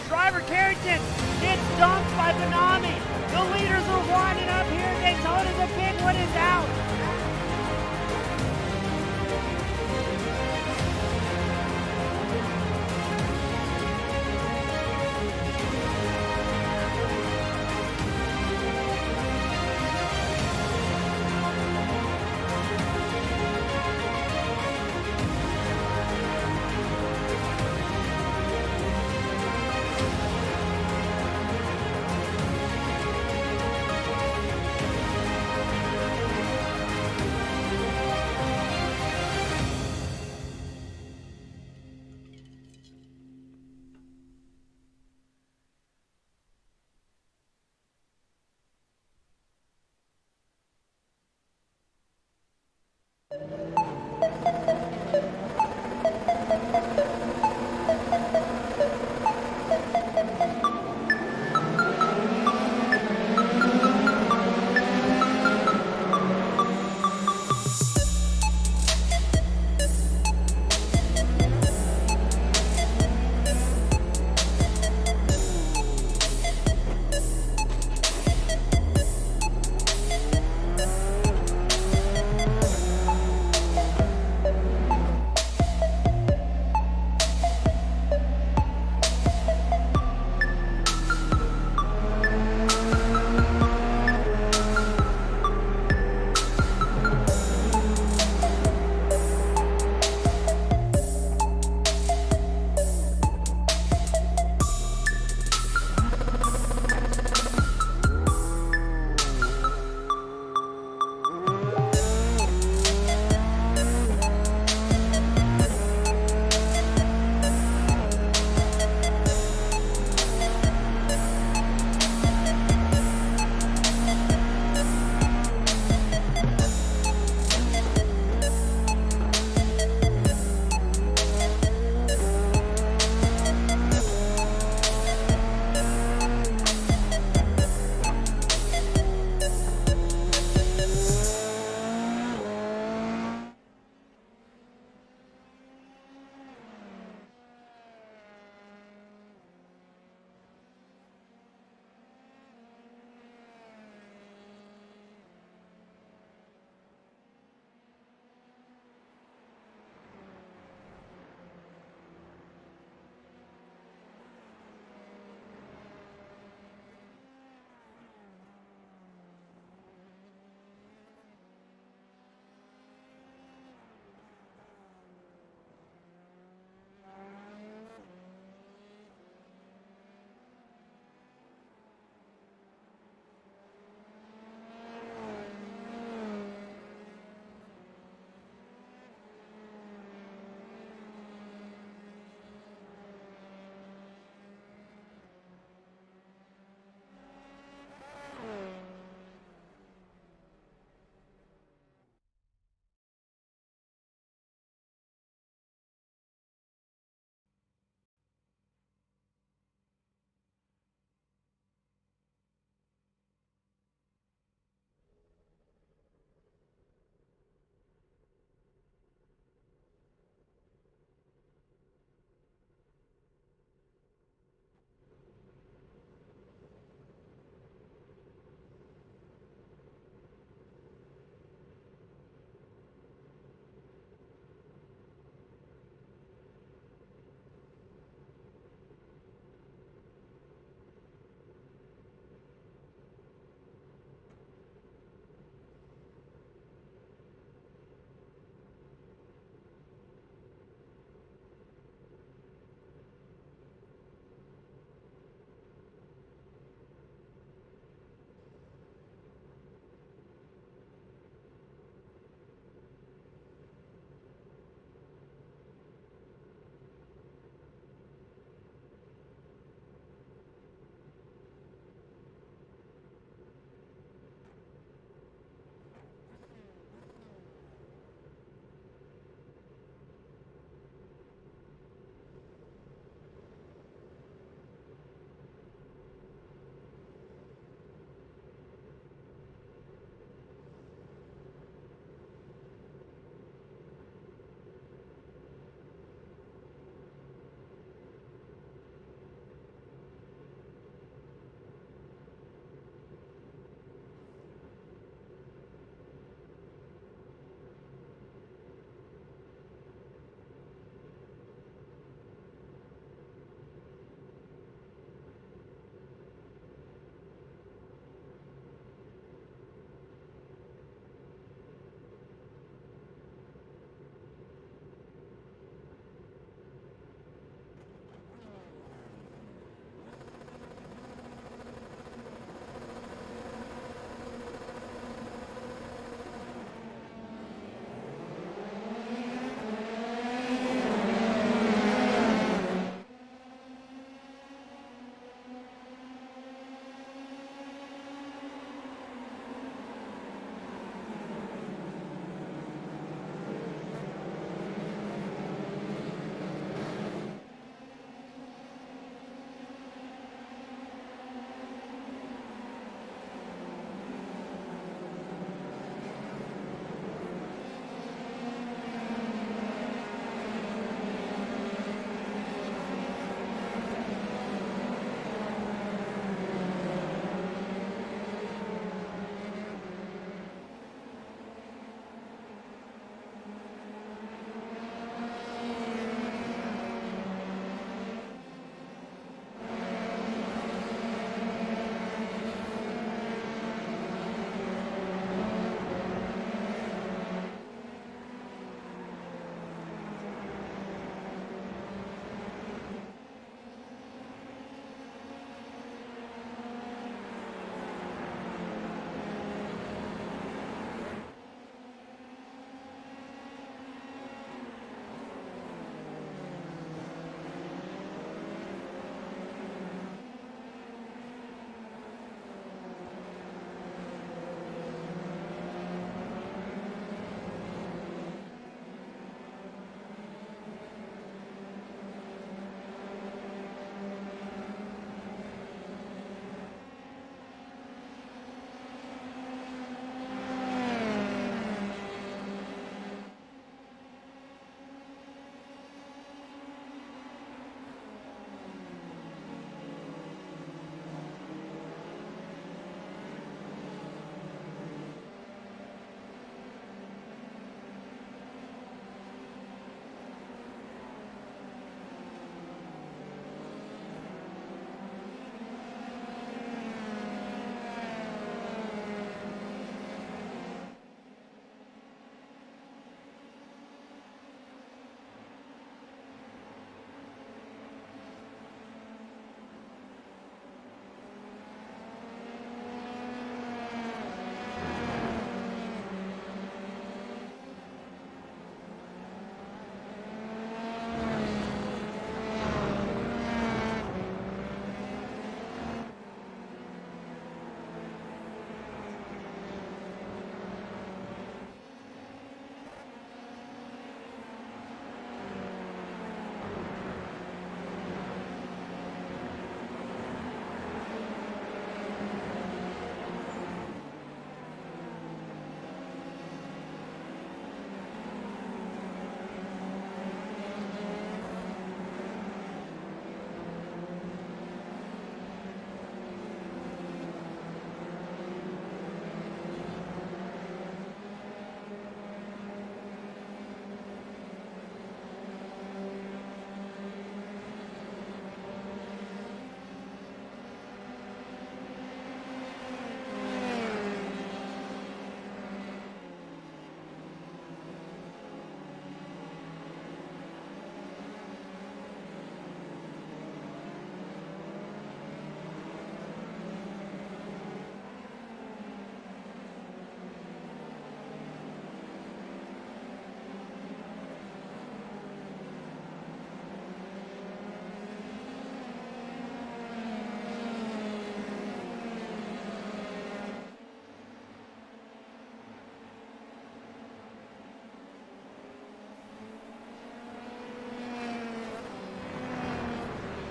Driver Carrington gets dumped by Benami. The leaders are winding up here. Daytona. The big one is out.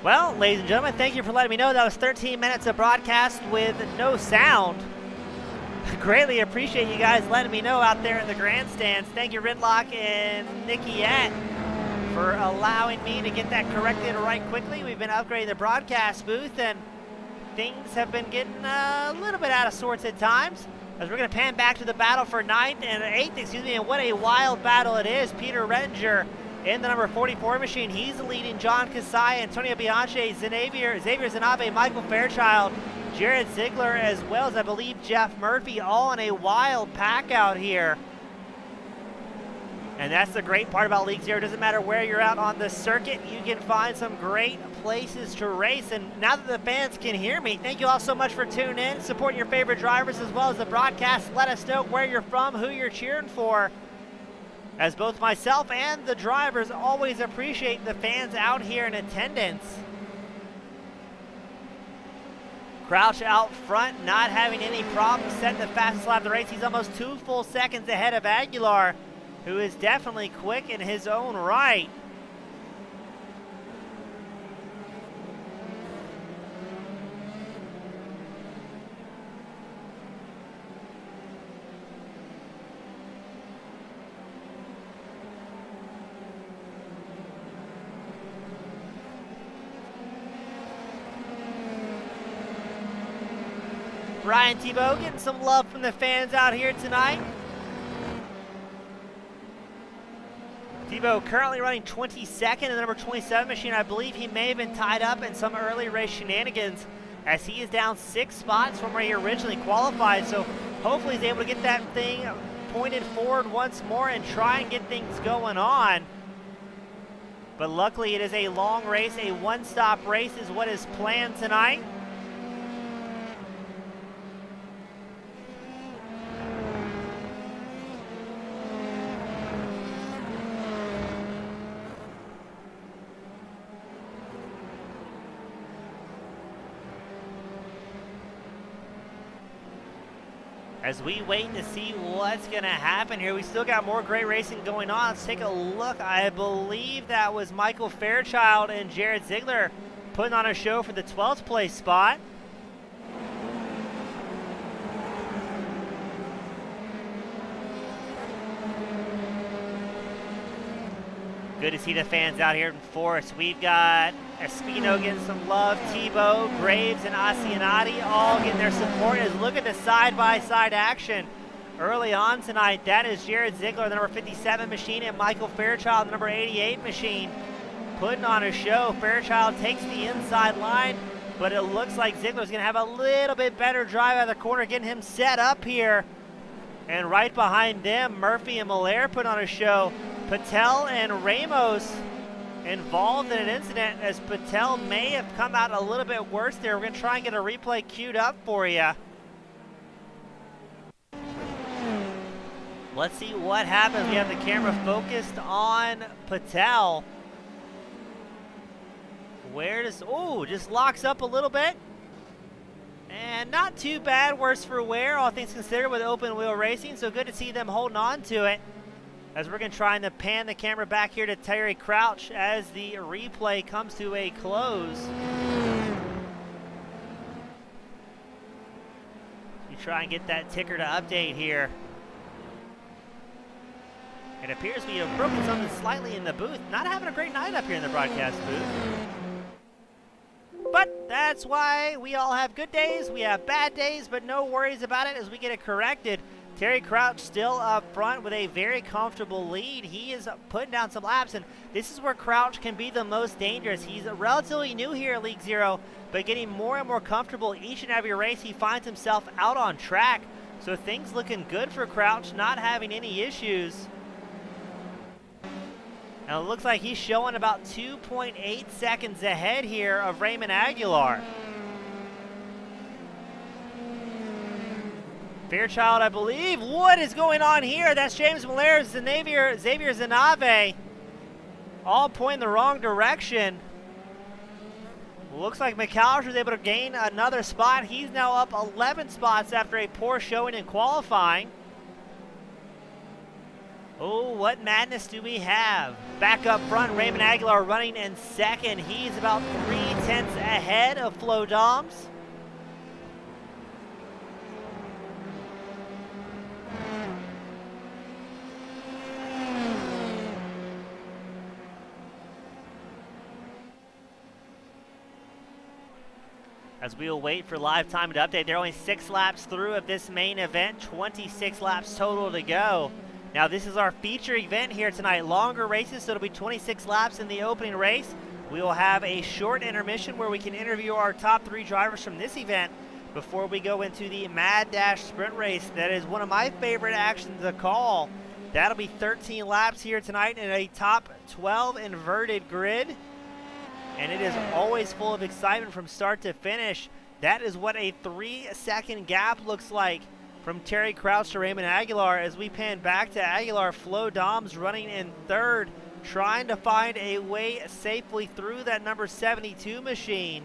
Well, ladies and gentlemen, thank you for letting me know that was 13 minutes of broadcast with no sound. Greatly appreciate you guys letting me know out there in the grandstands. Thank you, Ridlock and Nikiette, for allowing me to get that corrected right quickly. We've been upgrading the broadcast booth, and things have been getting a little bit out of sorts at times. As we're going to pan back to the battle for 9th and 8th, and what a wild battle it is. Peter Redinger in the number 44 machine. He's leading John Kasai, Antonio Bianchi, Xavier Zanabe, Michael Fairchild, Jared Ziegler, as well as I believe Jeff Murphy, all in a wild pack out here. And that's the great part about League Zero. It doesn't matter where you're out on the circuit, you can find some great places to race. And now that the fans can hear me, thank you all so much for tuning in, supporting your favorite drivers as well as the broadcast. Let us know where you're from, who you're cheering for, as both myself and the drivers always appreciate the fans out here in attendance. Crouch out front, not having any problems setting the fastest lap of the race. He's almost 2 full seconds ahead of Aguilar, who is definitely quick in his own right. Ryan Tebow getting some love from the fans out here tonight. Tebow currently running 22nd in the number 27 machine. I believe he may have been tied up in some early race shenanigans, as he is down 6 spots from where he originally qualified. So hopefully he's able to get that thing pointed forward once more and try and get things going on. But luckily it is a long race. A one-stop race is what is planned tonight. As we wait to see what's going to happen here, we still got more great racing going on. Let's take a look. I believe that was Michael Fairchild and Jared Ziegler putting on a show for the 12th place spot. Good to see the fans out here in force. We've got Espino getting some love, Tebow, Graves, and Asianati all getting their support. As look at the side-by-side action early on tonight. That is Jared Ziegler, the number 57 machine, and Michael Fairchild, the number 88 machine, putting on a show. Fairchild takes the inside line, but it looks like Ziegler's going to have a little bit better drive out of the corner, getting him set up here. And right behind them, Murphy and Malaire put on a show. Patel and Ramos involved in an incident, as Patel may have come out a little bit worse there. We're going to try and get a replay queued up for you. Let's see what happens. We have the camera focused on Patel. Where does, oh, just locks up a little bit. And not too bad, worse for wear, all things considered, with open wheel racing. So good to see them holding on to it. As we're going to try to pan the camera back here to Terry Crouch as the replay comes to a close. You try and get that ticker to update here. It appears we have broken something slightly in the booth. Not having a great night up here in the broadcast booth. But that's why we all have good days, we have bad days, but no worries about it as we get it corrected. Terry Crouch still up front with a very comfortable lead. He is putting down some laps, and this is where Crouch can be the most dangerous. He's relatively new here at League Zero, but getting more and more comfortable each and every race. He finds himself out on track, so things looking good for Crouch, not having any issues. And it looks like he's showing about 2.8 seconds ahead here of Raymond Aguilar. Fairchild, I believe. What is going on here? That's James Malaire, Xavier Zanave, all pointing the wrong direction. Looks like McAllister was able to gain another spot. He's now up 11 spots after a poor showing in qualifying. Oh, what madness do we have? Back up front, Raymond Aguilar running in second. He's about 3 tenths ahead of Flo Doms. As we will wait for live time to update, they're only 6 laps through of this main event, 26 laps total to go. Now this is our feature event here tonight, longer races, so it'll be 26 laps in the opening race. We will have a short intermission where we can interview our top 3 drivers from this event before we go into the Mad Dash Sprint race. That is one of my favorite actions to call. That'll be 13 laps here tonight in a top 12 inverted grid. And it is always full of excitement from start to finish. That is what a 3-second gap looks like from Terry Crouch to Raymond Aguilar. As we pan back to Aguilar, Flo Doms running in third, trying to find a way safely through that number 72 machine.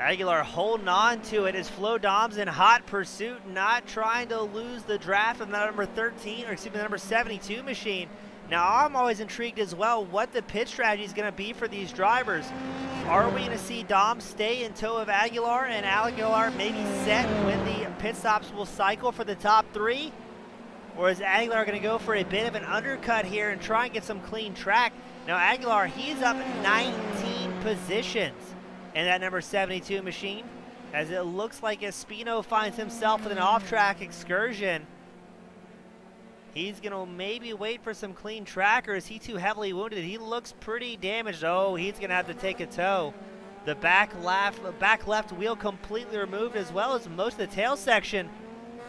Aguilar holding on to it as Flo Doms in hot pursuit, not trying to lose the draft of the number 13, or excuse me, the number 72 machine. Now I'm always intrigued as well what the pit strategy is going to be for these drivers. Are we going to see Doms stay in tow of Aguilar and Aguilar maybe set when the pit stops will cycle for the top 3? Or is Aguilar going to go for a bit of an undercut here and try and get some clean track? Now Aguilar, he's up 19 positions in that number 72 machine, as it looks like Espino finds himself with an off-track excursion. He's going to maybe wait for some clean track, or is he too heavily wounded? He looks pretty damaged. Oh, he's going to have to take a tow. The back left wheel completely removed, as well as most of the tail section,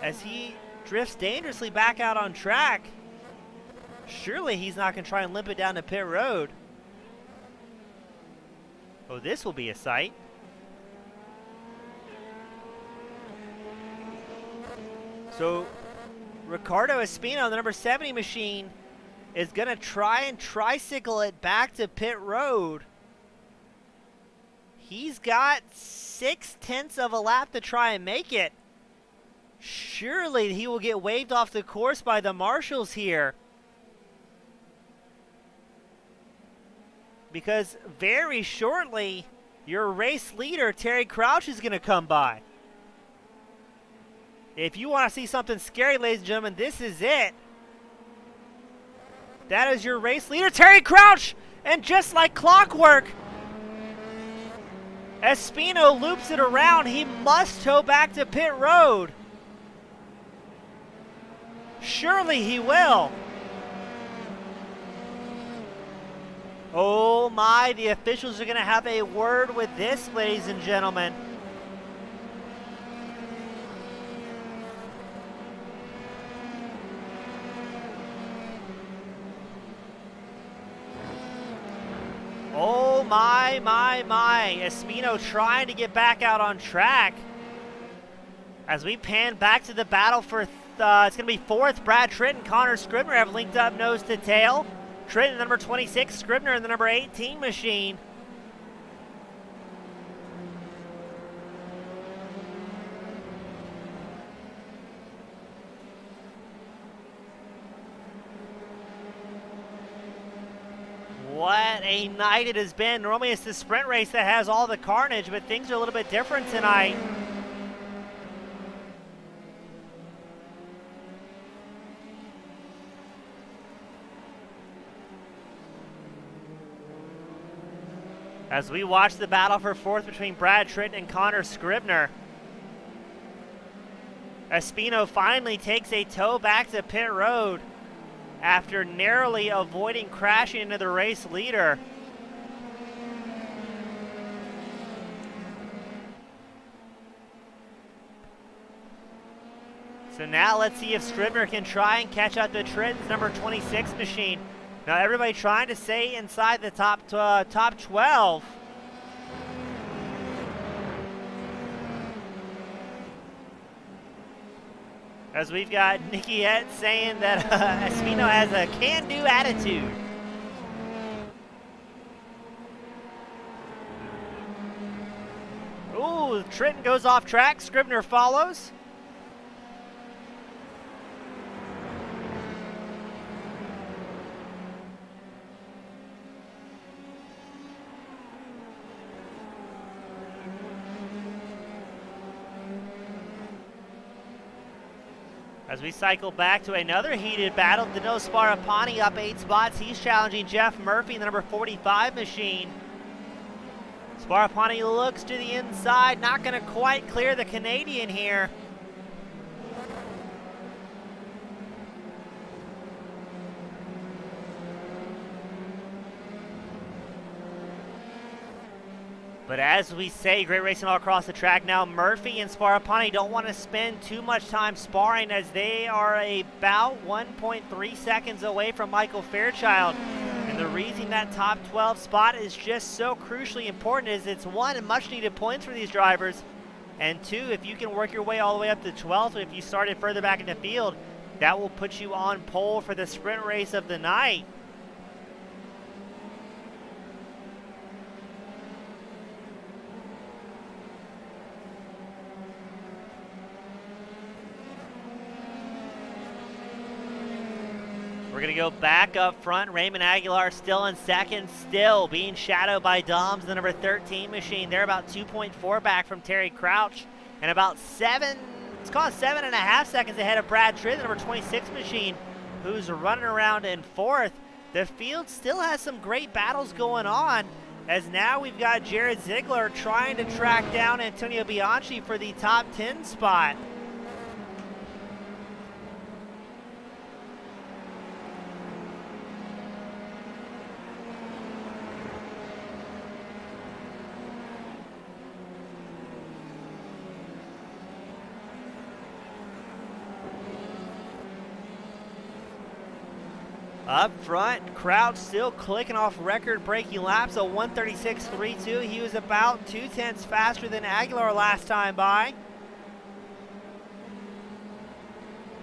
as he drifts dangerously back out on track. Surely he's not going to try and limp it down to pit road. Oh, this will be a sight. So Ricardo Espino, the number 70 machine, is going to try and tricycle it back to pit road. He's got 6/10 of a lap to try and make it. Surely he will get waved off the course by the marshals here, because very shortly your race leader Terry Crouch is going to come by. If you want to see something scary, ladies and gentlemen, this is it. That is your race leader Terry Crouch, and just like clockwork, Espino loops it around. He must tow back to pit road. Surely he will. Oh my, the officials are going to have a word with this, ladies and gentlemen. Oh my. Espino trying to get back out on track. As we pan back to the battle for, it's going to be 4th, Brad Tritt and Connor Scribner have linked up nose to tail. Tritt in the number 26, Scribner in the number 18 machine. What a night it has been. Normally it's the sprint race that has all the carnage, but things are a little bit different tonight. As we watch the battle for 4th between Brad Tritt and Connor Scribner. Espino finally takes a tow back to pit road after narrowly avoiding crashing into the race leader. So now let's see if Scribner can try and catch up to Tritt's number 26 machine. Now everybody trying to stay inside the top 12. As we've got Nicky Het saying that Espino has a can-do attitude. Trenton goes off track. Scribner follows. As we cycle back to another heated battle, Danilo Sparapani up 8 spots. He's challenging Jeff Murphy in the number 45 machine. Sparapani looks to the inside, not going to quite clear the Canadian here. But as we say, great racing all across the track now. Murphy and Sparapani don't want to spend too much time sparring as they are about 1.3 seconds away from Michael Fairchild. And the reason that top 12 spot is just so crucially important is it's one, much needed points for these drivers. And two, if you can work your way all the way up to 12th, if you started further back in the field, that will put you on pole for the sprint race of the night. We're going to go back up front. Raymond Aguilar still in second, still being shadowed by Doms, the number 13 machine. They're about 2.4 back from Terry Crouch and about 7.5 seconds ahead of Brad Tritt, the number 26 machine, who's running around in fourth. The field still has some great battles going on, as now we've got Jared Ziegler trying to track down Antonio Bianchi for the top 10 spot. Up front, Crouch still clicking off record-breaking laps, a 1:36.32. He was about 0.2 faster than Aguilar last time by.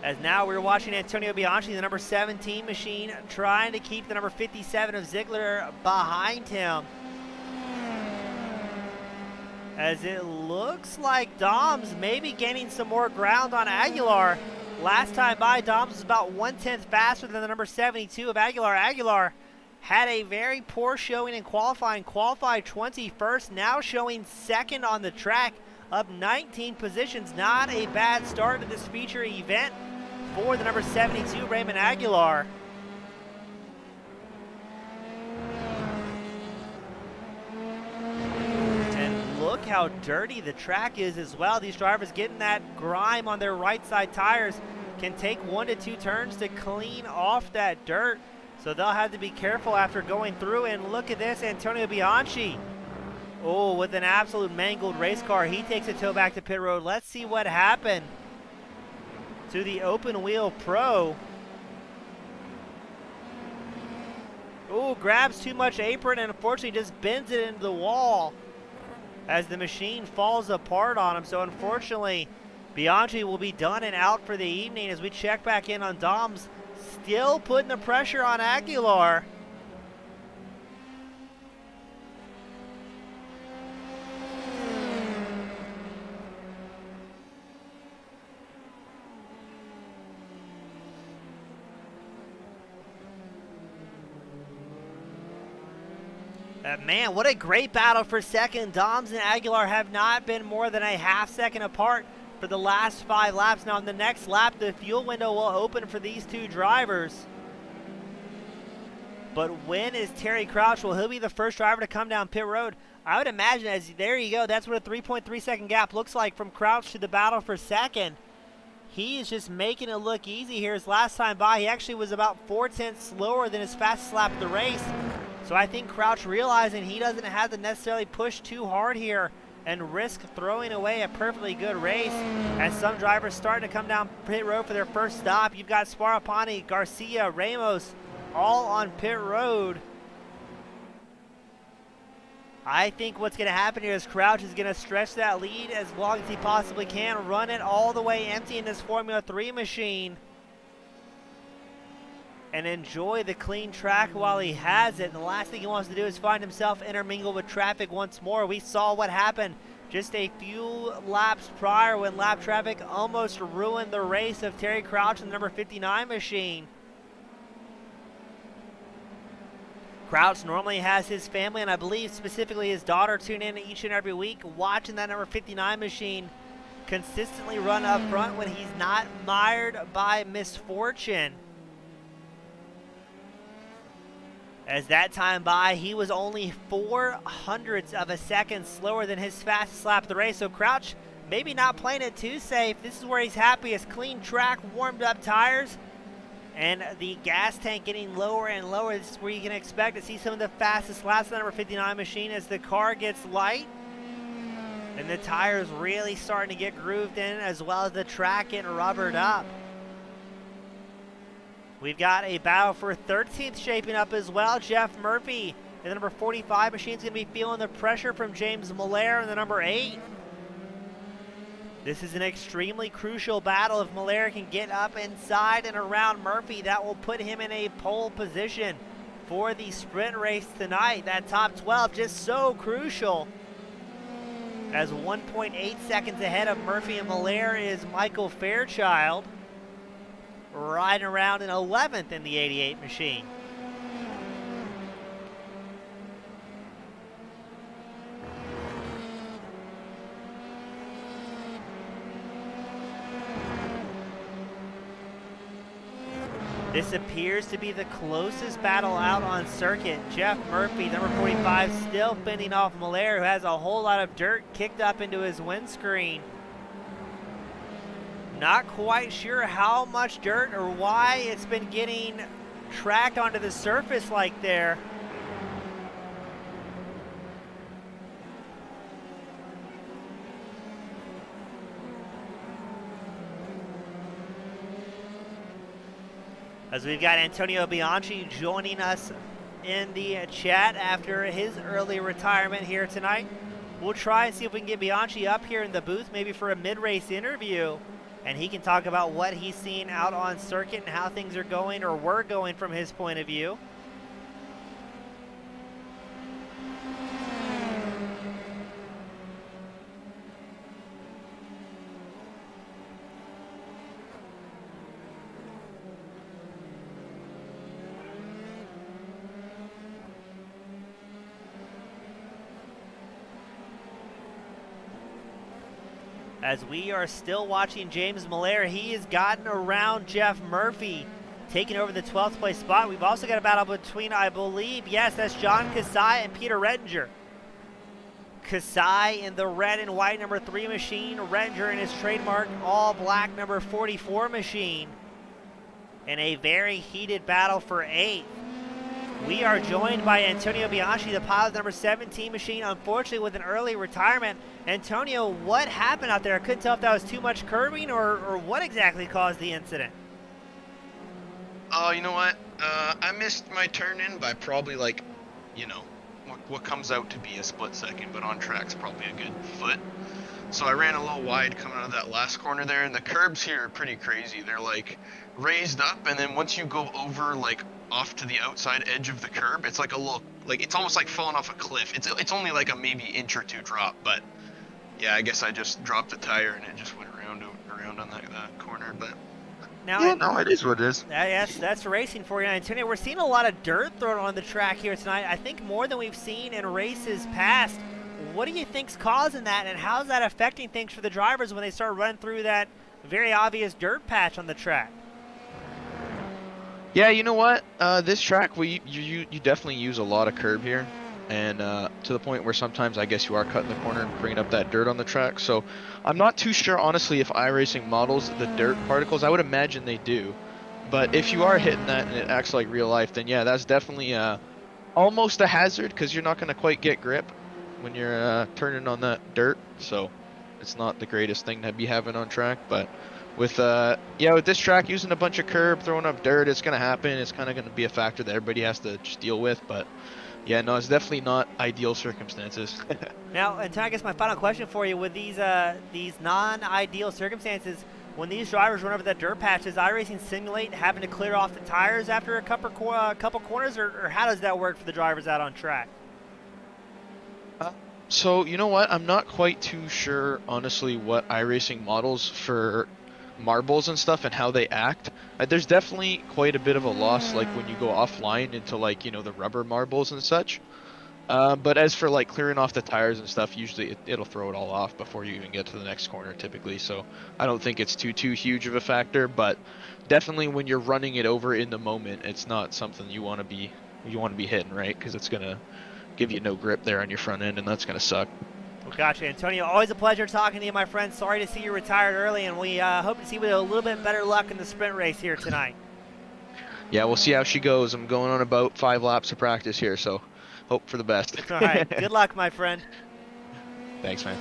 As now we're watching Antonio Bianchi, the number 17 machine, trying to keep the number 57 of Ziegler behind him. As it looks like Doms may be gaining some more ground on Aguilar. Last time by, Doms was about 1/10 faster than the number 72 of Aguilar. Aguilar had a very poor showing in qualifying, qualified 21st, now showing second on the track, up 19 positions. Not a bad start to this feature event for the number 72, Raymond Aguilar. Look how dirty the track is as well. These drivers getting that grime on their right side tires can take 1 to 2 turns to clean off that dirt. So they'll have to be careful after going through. And look at this, Antonio Bianchi. Oh, with an absolute mangled race car. He takes a tow back to pit road. Let's see what happened to the open wheel pro. Oh, grabs too much apron and unfortunately just bends it into the wall as the machine falls apart on him. So unfortunately, Bianchi will be done and out for the evening. As we check back in on Doms, still putting the pressure on Aguilar. Man, what a great battle for second. Doms and Aguilar have not been more than a half second apart for the last 5 laps. Now in the next lap, the fuel window will open for these two drivers. But when is Terry Crouch? Will he be the first driver to come down pit road? I would imagine, as there you go, that's what a 3.3 second gap looks like from Crouch to the battle for second. He is just making it look easy here. His last time by, he actually was about 4/10 slower than his fastest lap of the race. So I think Crouch realizing he doesn't have to necessarily push too hard here and risk throwing away a perfectly good race, as some drivers starting to come down pit road for their first stop. You've got Sparapani, Garcia, Ramos all on pit road. I think what's going to happen here is Crouch is going to stretch that lead as long as he possibly can, run it all the way empty in this Formula 3 machine, and enjoy the clean track while he has it. And the last thing he wants to do is find himself intermingled with traffic once more. We saw what happened just a few laps prior when lap traffic almost ruined the race of Terry Crouch and the number 59 machine. Crouch normally has his family, and I believe specifically his daughter, tune in each and every week watching that number 59 machine consistently run up front when he's not mired by misfortune. As that time by, he was only 0.04 of a second slower than his fastest lap of the race. So Crouch maybe not playing it too safe. This is where he's happiest. Clean track, warmed up tires, and the gas tank getting lower and lower. This is where you can expect to see some of the fastest laps of the number 59 machine as the car gets light. And the tires really starting to get grooved in, as well as the track getting rubbered up. We've got a battle for 13th shaping up as well. Jeff Murphy and the number 45 machine is going to be feeling the pressure from James Miller in the number 8. This is an extremely crucial battle. If Miller can get up inside and around Murphy, that will put him in a pole position for the sprint race tonight. That top 12 just so crucial. As 1.8 seconds ahead of Murphy and Miller is Michael Fairchild, riding around in 11th in the 88 machine. This appears to be the closest battle out on circuit. Jeff Murphy, number 45, still fending off Miller, who has a whole lot of dirt kicked up into his windscreen. Not quite sure how much dirt or why it's been getting tracked onto the surface like there. As we've got Antonio Bianchi joining us in the chat after his early retirement here tonight. We'll try and see if we can get Bianchi up here in the booth, maybe for a mid-race interview, and he can talk about what he's seen out on circuit and how things are going or were going from his point of view. As we are still watching James Miller, he has gotten around Jeff Murphy, taking over the 12th place spot. We've also got a battle between, I believe, yes, that's John Kasai and Peter Rettinger. Kasai in the red and white number 3 machine, Rettinger in his trademark all black number 44 machine. In a very heated battle for 8th. We are joined by Antonio Bianchi, the pilot of the number 17 machine, unfortunately with an early retirement. Antonio, what happened out there? I couldn't tell if that was too much curbing or what exactly caused the incident. Oh, you know what? I missed my turn in by probably like, you know, what comes out to be a split second, but on track's probably a good foot. So I ran a little wide coming out of that last corner there, and the curbs here are pretty crazy. They're like raised up, and then once you go over like off to the outside edge of the curb, it's like a little, like it's almost like falling off a cliff. It's only like a maybe inch or two drop, but yeah, I guess I just dropped the tire and it just went around on that corner. But now, yeah, no, it is what it is. Yes, that's racing for you, Antonio. We're seeing a lot of dirt thrown on the track here tonight. I think more than we've seen in races past. What do you think's causing that, and how's that affecting things for the drivers when they start running through that very obvious dirt patch on the track? Yeah, you know what? This track, you definitely use a lot of curb here, and to the point where sometimes I guess you are cutting the corner and bringing up that dirt on the track. So I'm not too sure, honestly, if iRacing models the dirt particles. I would imagine they do, but if you are hitting that and it acts like real life, then yeah, that's definitely almost a hazard because you're not going to quite get grip when you're turning on that dirt. So it's not the greatest thing to be having on track, but with with this track using a bunch of curb, throwing up dirt, it's gonna happen. It's kind of gonna be a factor that everybody has to just deal with. But yeah, no, it's definitely not ideal circumstances. Now, and I guess my final question for you: with these non-ideal circumstances, when these drivers run over that dirt patch, does iRacing simulate having to clear off the tires after a couple corners, or how does that work for the drivers out on track? So, you know what? I'm not quite too sure, honestly, what iRacing models for marbles and stuff and how they act. There's definitely quite a bit of a loss, like when you go offline into like, the rubber marbles and such. But as for like clearing off the tires and stuff, usually it'll throw it all off before you even get to the next corner typically. So I don't think it's too huge of a factor, but definitely when you're running it over in the moment, it's not something you want to be hitting, right? Because it's gonna give you no grip there on your front end, and that's gonna suck. Well, gotcha, Antonio. Always a pleasure talking to you, my friend. Sorry to see you retired early, and we hope to see you with a little bit better luck in the sprint race here tonight. Yeah, we'll see how she goes. I'm going on about 5 laps of practice here, so hope for the best. All right. Good luck, my friend. Thanks, man.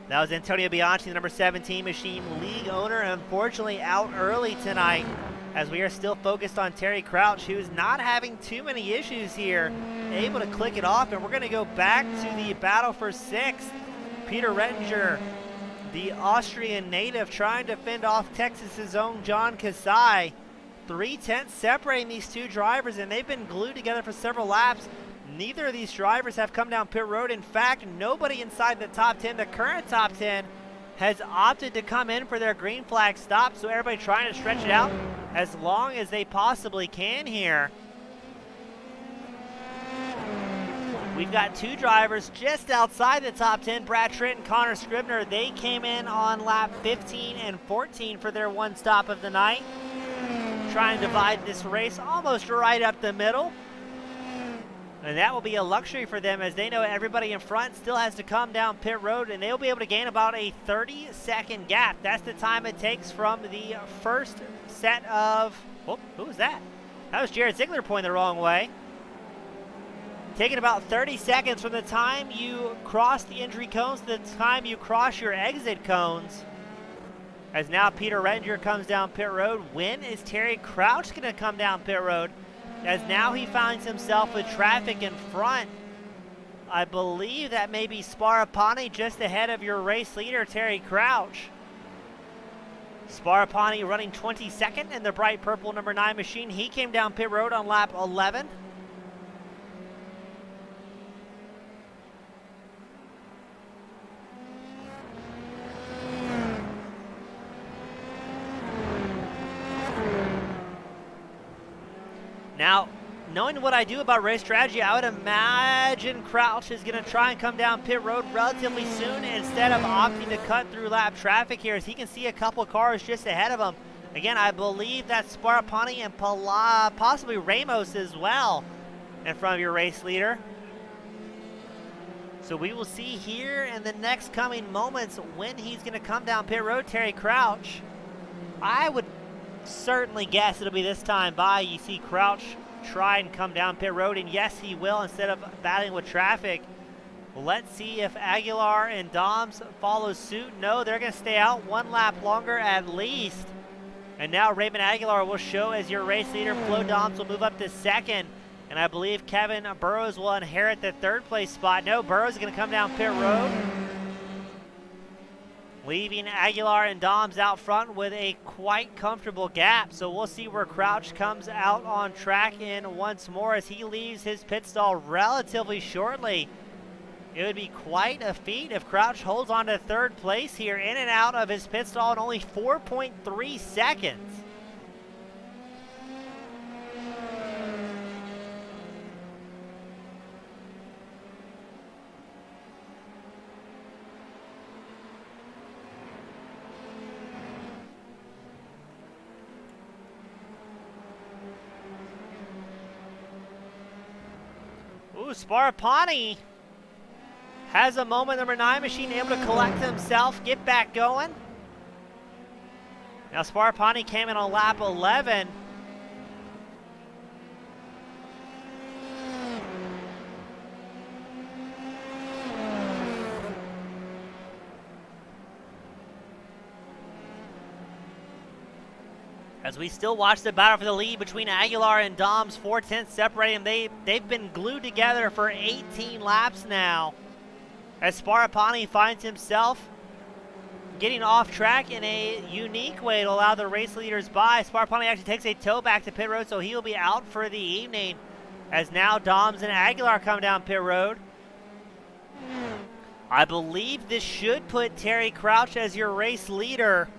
That was Antonio Bianchi, the number 17 Machine League owner, unfortunately out early tonight, as we are still focused on Terry Crouch, who's not having too many issues here, able to click it off, and we're going to go back to the battle for 6th. Peter Rettinger, the Austrian native, trying to fend off Texas's own John Kasai. 3/10 separating these two drivers, and they've been glued together for several laps. Neither of these drivers have come down pit road. In fact, nobody inside the top 10, the current top 10, has opted to come in for their green flag stop, so everybody trying to stretch it out as long as they possibly can here. We've got two drivers just outside the top 10, Brad Trent and Connor Scribner. They came in on lap 15 and 14 for their one stop of the night. Trying to divide this race almost right up the middle. And that will be a luxury for them, as they know everybody in front still has to come down pit road, and they'll be able to gain about a 30-second gap. That's the time it takes from the first set of... Oh, who was that? That was Jared Ziegler pointing the wrong way. Taking about 30 seconds from the time you cross the entry cones to the time you cross your exit cones. As now Peter Rettinger comes down pit road. When is Terry Crouch going to come down pit road? As now he finds himself with traffic in front. I believe that may be Sparapani just ahead of your race leader, Terry Crouch. Sparapani running 22nd in the bright purple number 9 machine. He came down pit road on lap 11. Now, knowing what I do about race strategy, I would imagine Crouch is going to try and come down pit road relatively soon instead of opting to cut through lap traffic here, as he can see a couple cars just ahead of him. Again, I believe that's Sparapani and possibly Ramos as well in front of your race leader. So we will see here in the next coming moments when he's going to come down pit road, Terry Crouch. I would certainly guess it'll be this time by. You see Crouch try and come down pit road, and yes, he will instead of battling with traffic. Well, let's see if Aguilar and Doms follow suit. No, they're going to stay out one lap longer at least. And now Raymond Aguilar will show as your race leader. Flo Doms will move up to second, and I believe Kevin Burrows will inherit the third place spot. No, Burrows is going to come down pit road, leaving Aguilar and Doms out front with a quite comfortable gap. So we'll see where Crouch comes out on track in once more as he leaves his pit stall relatively shortly. It would be quite a feat if Crouch holds on to third place here, in and out of his pit stall in only 4.3 seconds. Ooh, Sparapani has a moment. Number 9 machine able to collect himself, get back going. Now Sparapani came in on lap 11. As we still watch the battle for the lead between Aguilar and Doms, 4/10 separating them. They've been glued together for 18 laps now. As Sparapani finds himself getting off track in a unique way to allow the race leaders by. Sparapani actually takes a tow back to pit road, so he'll be out for the evening. As now Doms and Aguilar come down pit road. I believe this should put Terry Crouch as your race leader,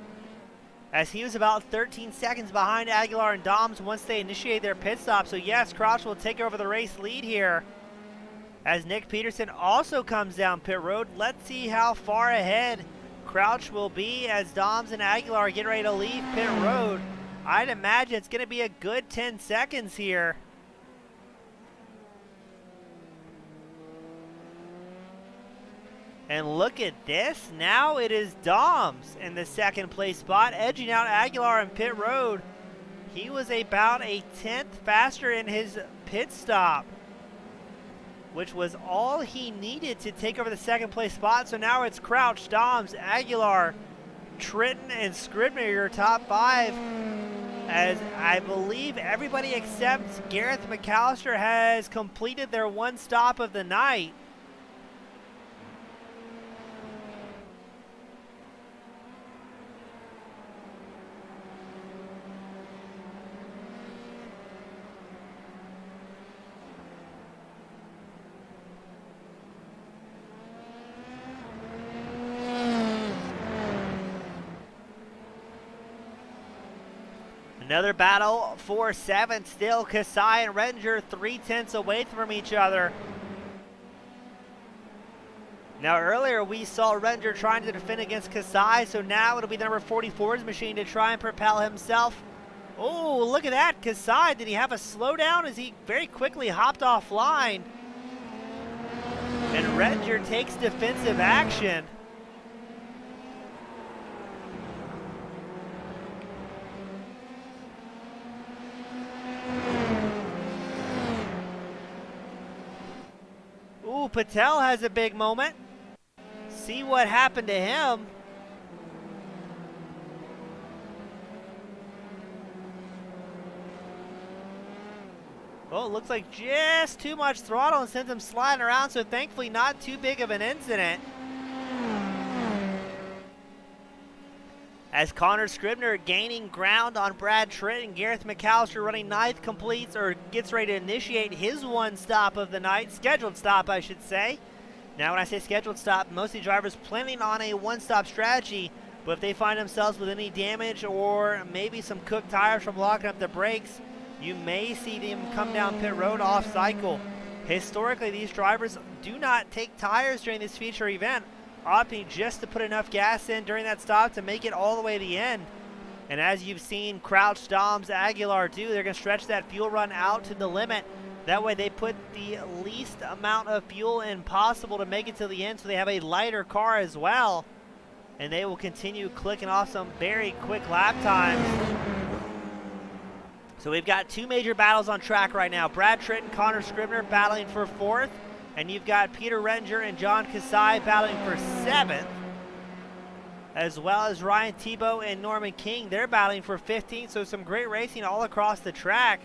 as he was about 13 seconds behind Aguilar and Doms once they initiate their pit stop. So yes, Crouch will take over the race lead here, as Nick Peterson also comes down pit road. Let's see how far ahead Crouch will be as Doms and Aguilar get ready to leave pit road. I'd imagine it's going to be a good 10 seconds here. And look at this. Now it is Doms in the second place spot, edging out Aguilar in pit road. He was about a 10th faster in his pit stop, which was all he needed to take over the second place spot. So now it's Crouch, Doms, Aguilar, Tritton, and Scribner, your top 5. As I believe everybody except Gareth McAllister has completed their one stop of the night. Another battle for 7th still. Kasai and Redinger 3/10 away from each other. Now earlier we saw Redinger trying to defend against Kasai, so now it'll be the number 44's machine to try and propel himself. Oh, look at that. Kasai, did he have a slowdown as he very quickly hopped offline? And Redinger takes defensive action. Ooh, Patel has a big moment. See what happened to him. Oh, it looks like just too much throttle and sends him sliding around, so thankfully not too big of an incident. As Connor Scribner gaining ground on Brad Tritt, and Gareth McAllister running 9th completes or gets ready to initiate his one stop of the night. Scheduled stop, I should say. Now when I say scheduled stop, most of the drivers planning on a one-stop strategy, but if they find themselves with any damage or maybe some cooked tires from locking up the brakes, you may see them come down pit road off cycle. Historically, these drivers do not take tires during this feature event, opting just to put enough gas in during that stop to make it all the way to the end. And as you've seen Crouch, Doms, Aguilar do, they're going to stretch that fuel run out to the limit. That way they put the least amount of fuel in possible to make it to the end, so they have a lighter car as well. And they will continue clicking off some very quick lap times. So we've got 2 major battles on track right now. Brad Tritt and Connor Scribner battling for 4th. And you've got Peter Redinger and John Kasai battling for 7th. As well as Ryan Tebow and Norman King. They're battling for 15th. So some great racing all across the track.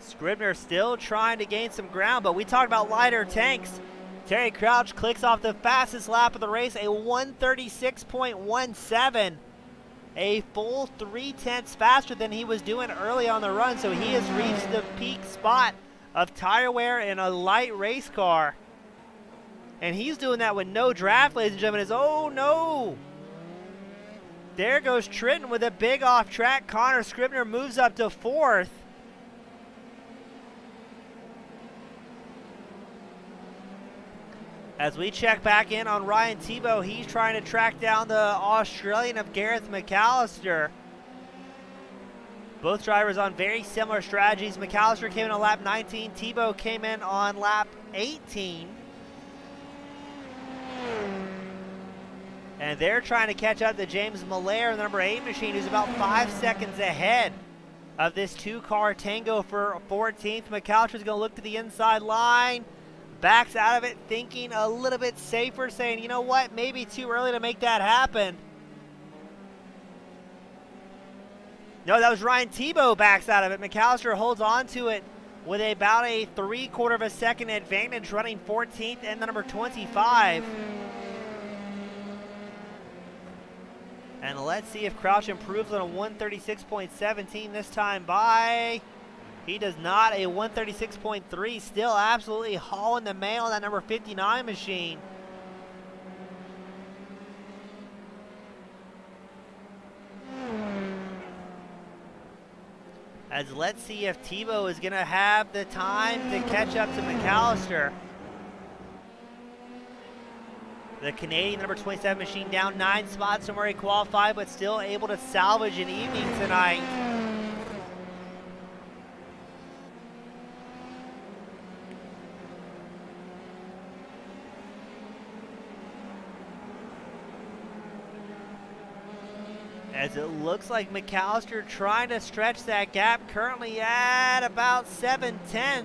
Scribner still trying to gain some ground, but we talked about lighter tanks. Terry Crouch clicks off the fastest lap of the race, a 136.17, a full 3/10 faster than he was doing early on the run, so he has reached the peak spot of tire wear in a light race car. And he's doing that with no draft, ladies and gentlemen. Oh no! There goes Tritton with a big off track. Connor Scribner moves up to 4th. As we check back in on Ryan Tebow, he's trying to track down the Australian of Gareth McAllister. Both drivers on very similar strategies. McAllister came in on lap 19. Tebow came in on lap 18. And they're trying to catch up to James Malaire, the number 8 machine, who's about 5 seconds ahead of this 2-car tango for 14th. McAllister's going to look to the inside line. Backs out of it, thinking a little bit safer, saying, you know what, maybe too early to make that happen. No, that was Ryan Tebow backs out of it. McAllister holds on to it with about a 3/4 of a second advantage, running 14th and the number 25. And let's see if Crouch improves on a 136.17 this time by. He does not. A 136.3. Still absolutely hauling the mail on that number 59 machine. As let's see if Tebow is going to have the time to catch up to McAllister. The Canadian number 27 machine down 9 spots from where he qualified, but still able to salvage an evening tonight. As it looks like McAllister trying to stretch that gap, currently at about 7/10.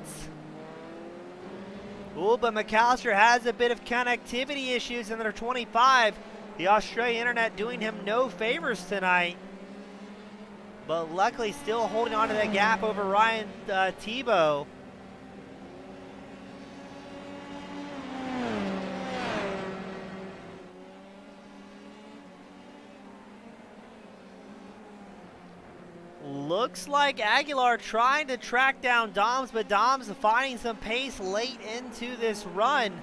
Ooh, but McAllister has a bit of connectivity issues in their 25. The Australian internet doing him no favors tonight. But luckily still holding on to that gap over Ryan Tebow. Looks like Aguilar trying to track down Doms, but Doms finding some pace late into this run.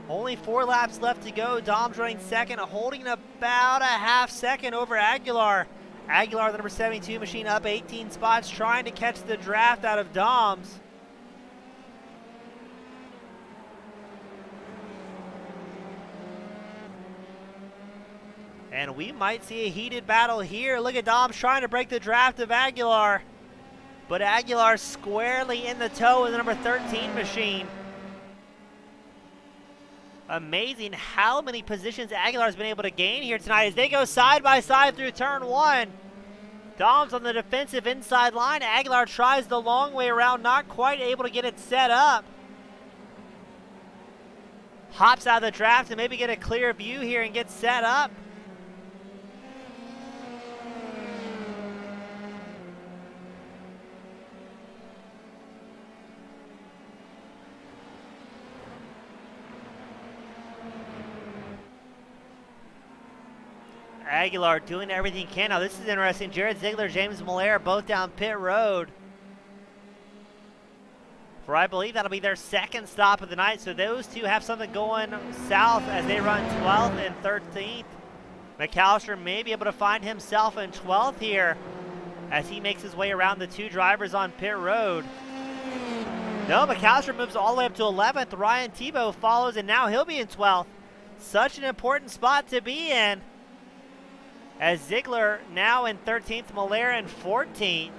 Only 4 laps left to go. Doms running second, holding about a half second over Aguilar. Aguilar, the number 72 machine, up 18 spots, trying to catch the draft out of Doms. And we might see a heated battle here. Look at Doms trying to break the draft of Aguilar. But Aguilar squarely in the toe of the number 13 machine. Amazing how many positions Aguilar's been able to gain here tonight as they go side by side through turn 1. Doms on the defensive inside line. Aguilar tries the long way around, not quite able to get it set up. Hops out of the draft to maybe get a clear view here and get set up. Aguilar doing everything he can. Now this is interesting. Jared Ziegler, James Miller, both down pit road. For I believe that'll be their second stop of the night. So those two have something going south as they run 12th and 13th. McAllister may be able to find himself in 12th here as he makes his way around the 2 drivers on pit road. No, McAllister moves all the way up to 11th. Ryan Tebow follows, and now he'll be in 12th. Such an important spot to be in. As Ziegler now in 13th, Miller in 14th.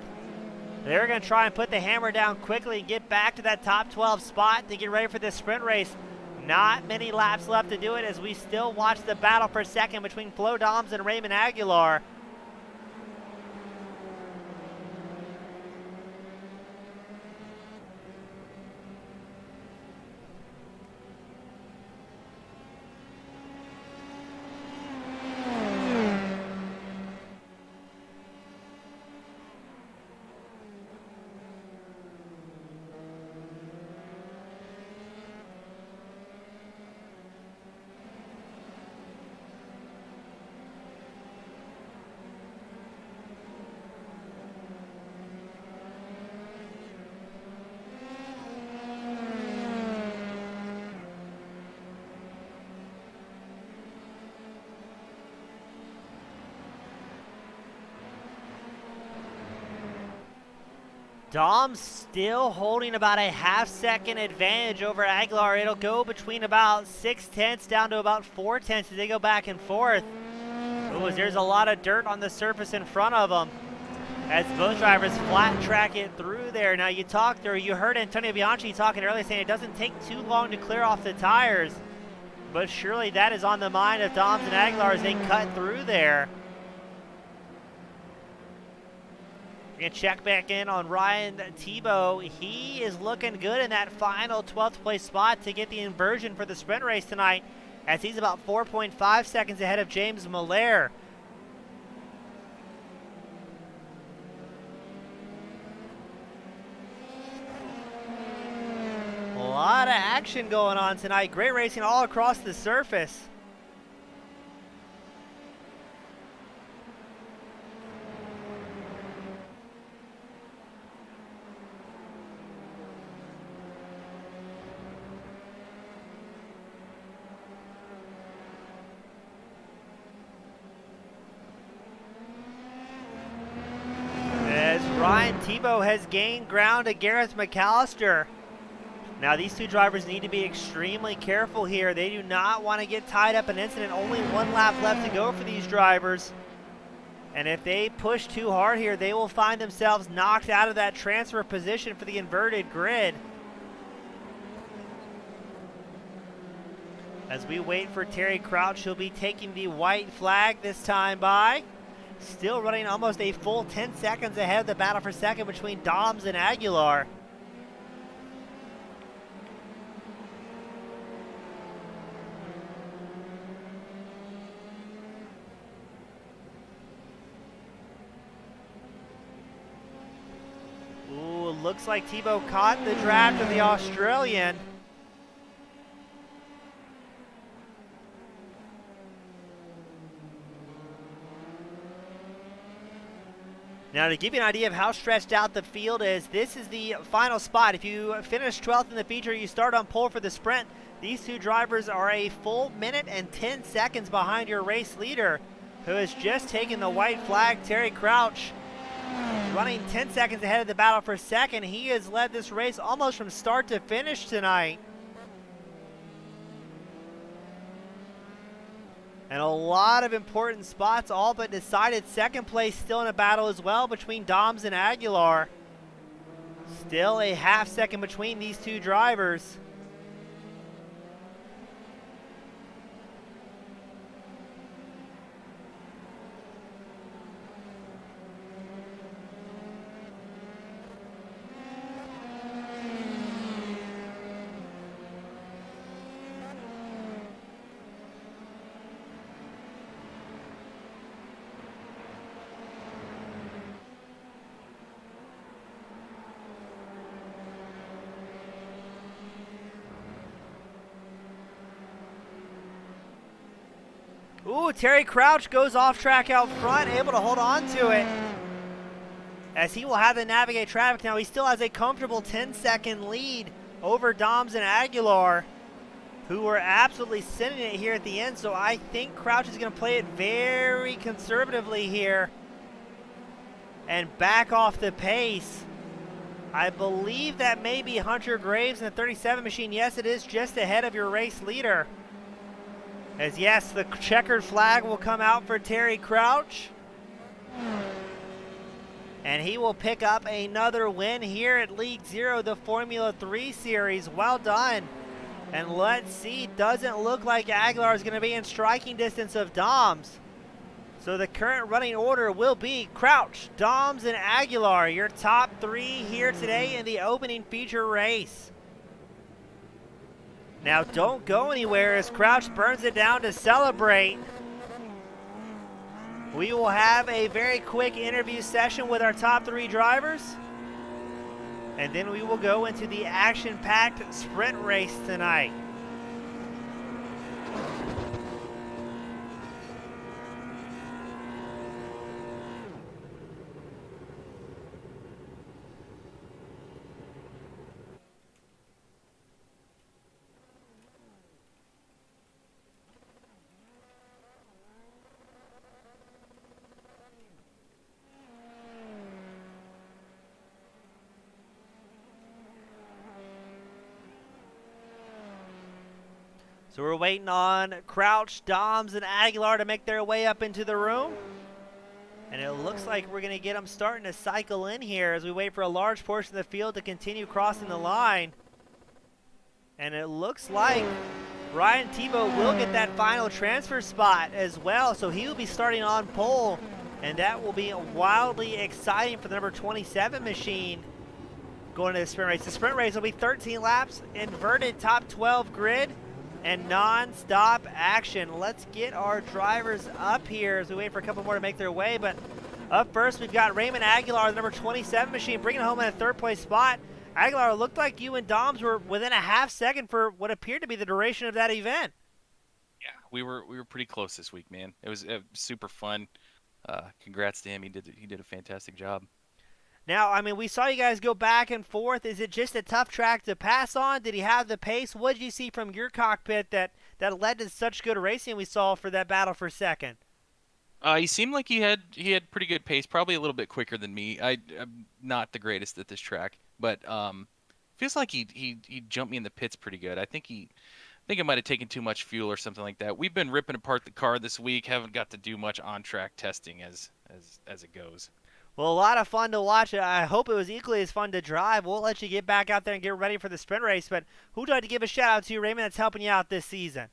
They're going to try and put the hammer down quickly and get back to that top 12 spot to get ready for this sprint race. Not many laps left to do it as we still watch the battle for second between Flo Doms and Raymond Aguilar. Dom's still holding about a half-second advantage over Aguilar. It'll go between about 6/10 down to about 4/10 as they go back and forth. Ooh, there's a lot of dirt on the surface in front of them as both drivers flat track it through there. Now you heard Antonio Bianchi talking earlier saying it doesn't take too long to clear off the tires, but surely that is on the mind of Doms and Aguilar as they cut through there. We're going to check back in on Ryan Tebow. He is looking good in that final 12th place spot to get the inversion for the sprint race tonight as he's about 4.5 seconds ahead of James Miller. A lot of action going on tonight. Great racing all across the surface. Tebow has gained ground to Gareth McAllister. Now these two drivers need to be extremely careful here. They do not want to get tied up in an incident. Only one lap left to go for these drivers. And if they push too hard here, they will find themselves knocked out of that transfer position for the inverted grid. As we wait for Terry Crouch, he'll be taking the white flag this time by. Still running almost a full 10 seconds ahead of the battle for second between Doms and Aguilar. Ooh, looks like Tebow caught the draft of the Australian. Now, to give you an idea of how stretched out the field is, this is the final spot. If you finish 12th in the feature, you start on pole for the sprint. These two drivers are a full minute and 10 seconds behind your race leader, who has just taken the white flag, Terry Crouch. Running 10 seconds ahead of the battle for second. He has led this race almost from start to finish tonight. And a lot of important spots all but decided. Second place still in a battle as well between Doms and Aguilar. Still a half second between these two drivers. Ooh, Terry Crouch goes off track out front, able to hold on to it. As he will have to navigate traffic now. He still has a comfortable 10-second lead over Doms and Aguilar, who were absolutely sending it here at the end. So I think Crouch is going to play it very conservatively here and back off the pace. I believe that may be Hunter Graves in the 37 machine. Yes, it is just ahead of your race leader. As yes, the checkered flag will come out for Terry Crouch. And he will pick up another win here at League Zero, the Formula 3 Series. Well done. And let's see, doesn't look like Aguilar is going to be in striking distance of Doms. So the current running order will be Crouch, Doms, and Aguilar, your top three here today in the opening feature race. Now don't go anywhere as Crouch burns it down to celebrate. We will have a very quick interview session with our top three drivers. And then we will go into the action-packed sprint race tonight. So we're waiting on Crouch, Doms, and Aguilar to make their way up into the room. And it looks like we're going to get them starting to cycle in here as we wait for a large portion of the field to continue crossing the line. And it looks like Ryan Tebow will get that final transfer spot as well. So he will be starting on pole. And that will be wildly exciting for the number 27 machine going to the sprint race. The sprint race will be 13 laps, inverted top 12 grid, and non-stop action. Let's get our drivers up here as we wait for a couple more to make their way. But up first, we've got Raymond Aguilar, the number 27 machine, bringing home in a third place spot. Aguilar, looked like you and Doms were within a half second for what appeared to be the duration of that event. Yeah, we were pretty close this week, man. It was super fun. Congrats to him. He did a fantastic job. Now, I mean, we saw you guys go back and forth. Is it just a tough track to pass on? Did he have the pace? What did you see from your cockpit that led to such good racing we saw for that battle for second? He seemed like he had pretty good pace, probably a little bit quicker than me. I'm not the greatest at this track, but feels like he jumped me in the pits pretty good. I think it might have taken too much fuel or something like that. We've been ripping apart the car this week. Haven't got to do much on-track testing as it goes. Well, a lot of fun to watch. I hope it was equally as fun to drive. We'll let you get back out there and get ready for the sprint race. But who'd like to give a shout out to, Raymond, that's helping you out this season?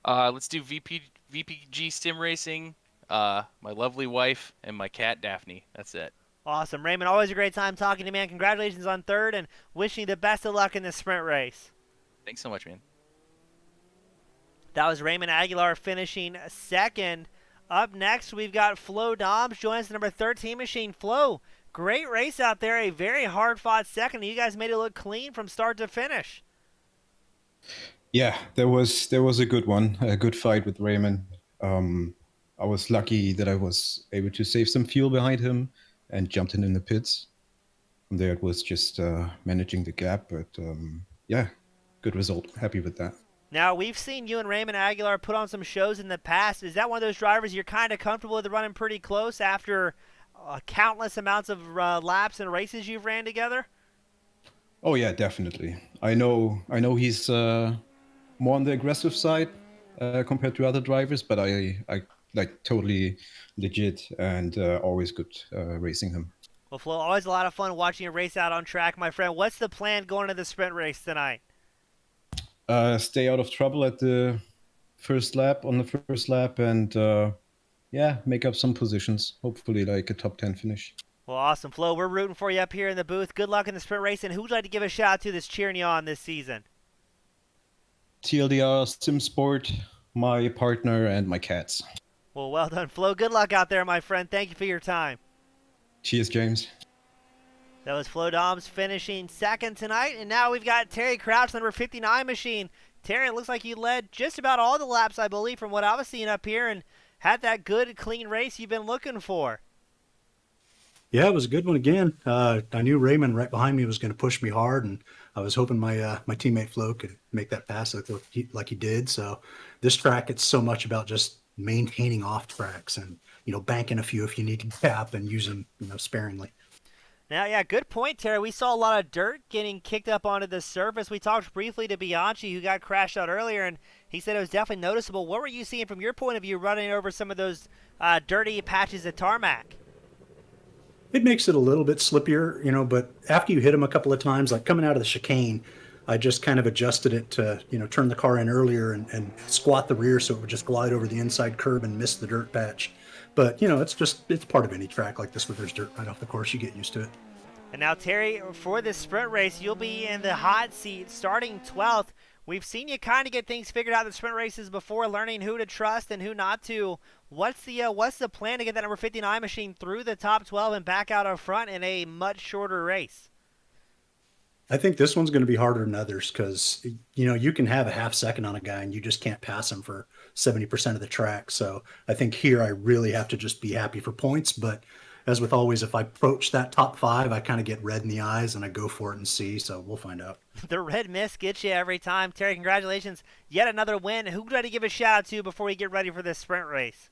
Let's do VPG sim racing. My lovely wife and my cat Daphne. That's it. Awesome. Raymond, always a great time talking to you, man. Congratulations on third and wishing you the best of luck in the sprint race. Thanks so much, man. That was Raymond Aguilar finishing second. Up next, we've got Flo Dobbs joins the number 13 machine. Flo, great race out there. A very hard-fought second. You guys made it look clean from start to finish. Yeah, there was a good one, a good fight with Raymond. I was lucky that I was able to save some fuel behind him and jumped in the pits. From there, it was just managing the gap, but yeah, good result. Happy with that. Now, we've seen you and Raymond Aguilar put on some shows in the past. Is that one of those drivers you're kind of comfortable with running pretty close after countless amounts of laps and races you've ran together? Oh yeah, definitely. I know he's more on the aggressive side compared to other drivers, but I like totally legit and always good racing him. Well, Flo, always a lot of fun watching you race out on track, my friend. What's the plan going to the sprint race tonight? Stay out of trouble at the first lap, and yeah, make up some positions. Hopefully like a top 10 finish. Well, awesome, Flo. We're rooting for you up here in the booth. Good luck in the sprint race, and who'd like to give a shout out to that's cheering you on this season? TLDR, SimSport, my partner, and my cats. Well done, Flo. Good luck out there, my friend. Thank you for your time. Cheers, James. That was Flo Dobbs finishing second tonight, and now we've got Terry Crouch, number 59 machine. Terry, it looks like you led just about all the laps, I believe, from what I was seeing up here, and had that good, clean race you've been looking for. Yeah, it was a good one again. I knew Raymond right behind me was going to push me hard, and I was hoping my my teammate Flo could make that pass like he did. So this track, it's so much about just maintaining off tracks and banking a few if you need to gap and use them sparingly. Now, yeah, good point, Terry. We saw a lot of dirt getting kicked up onto the surface. We talked briefly to Bianchi, who got crashed out earlier, and he said it was definitely noticeable. What were you seeing from your point of view running over some of those dirty patches of tarmac? It makes it a little bit slippier, but after you hit them a couple of times, like coming out of the chicane, I just kind of adjusted it to, turn the car in earlier and squat the rear so it would just glide over the inside curb and miss the dirt patch. But, it's part of any track like this where there's dirt right off the course. You get used to it. And now, Terry, for this sprint race, you'll be in the hot seat starting 12th. We've seen you kind of get things figured out in the sprint races before, learning who to trust and who not to. What's the plan to get that number 59 machine through the top 12 and back out up front in a much shorter race? I think this one's going to be harder than others because, you can have a half second on a guy and you just can't pass him for 70% of the track. So I think here I really have to just be happy for points. But as with always, if I approach that top 5, I kind of get red in the eyes and I go for it and see. So we'll find out. The red mist gets you every time. Terry, congratulations. Yet another win. Who would I give a shout out to before we get ready for this sprint race?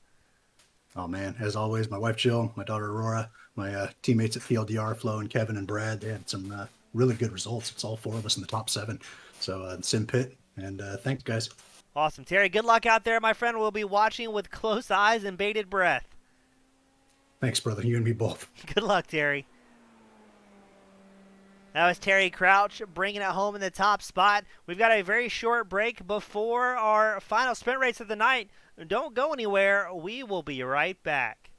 Oh, man, as always, my wife Jill, my daughter Aurora, my teammates at TLDR, Flo and Kevin and Brad, they had some really good results. It's all 4 of us in the top 7. So Sim Pit, and thanks, guys. Awesome. Terry, good luck out there, my friend. We'll be watching with close eyes and bated breath. Thanks, brother. You and me both. Good luck, Terry. That was Terry Crouch bringing it home in the top spot. We've got a very short break before our final sprint race of the night. Don't go anywhere. We will be right back.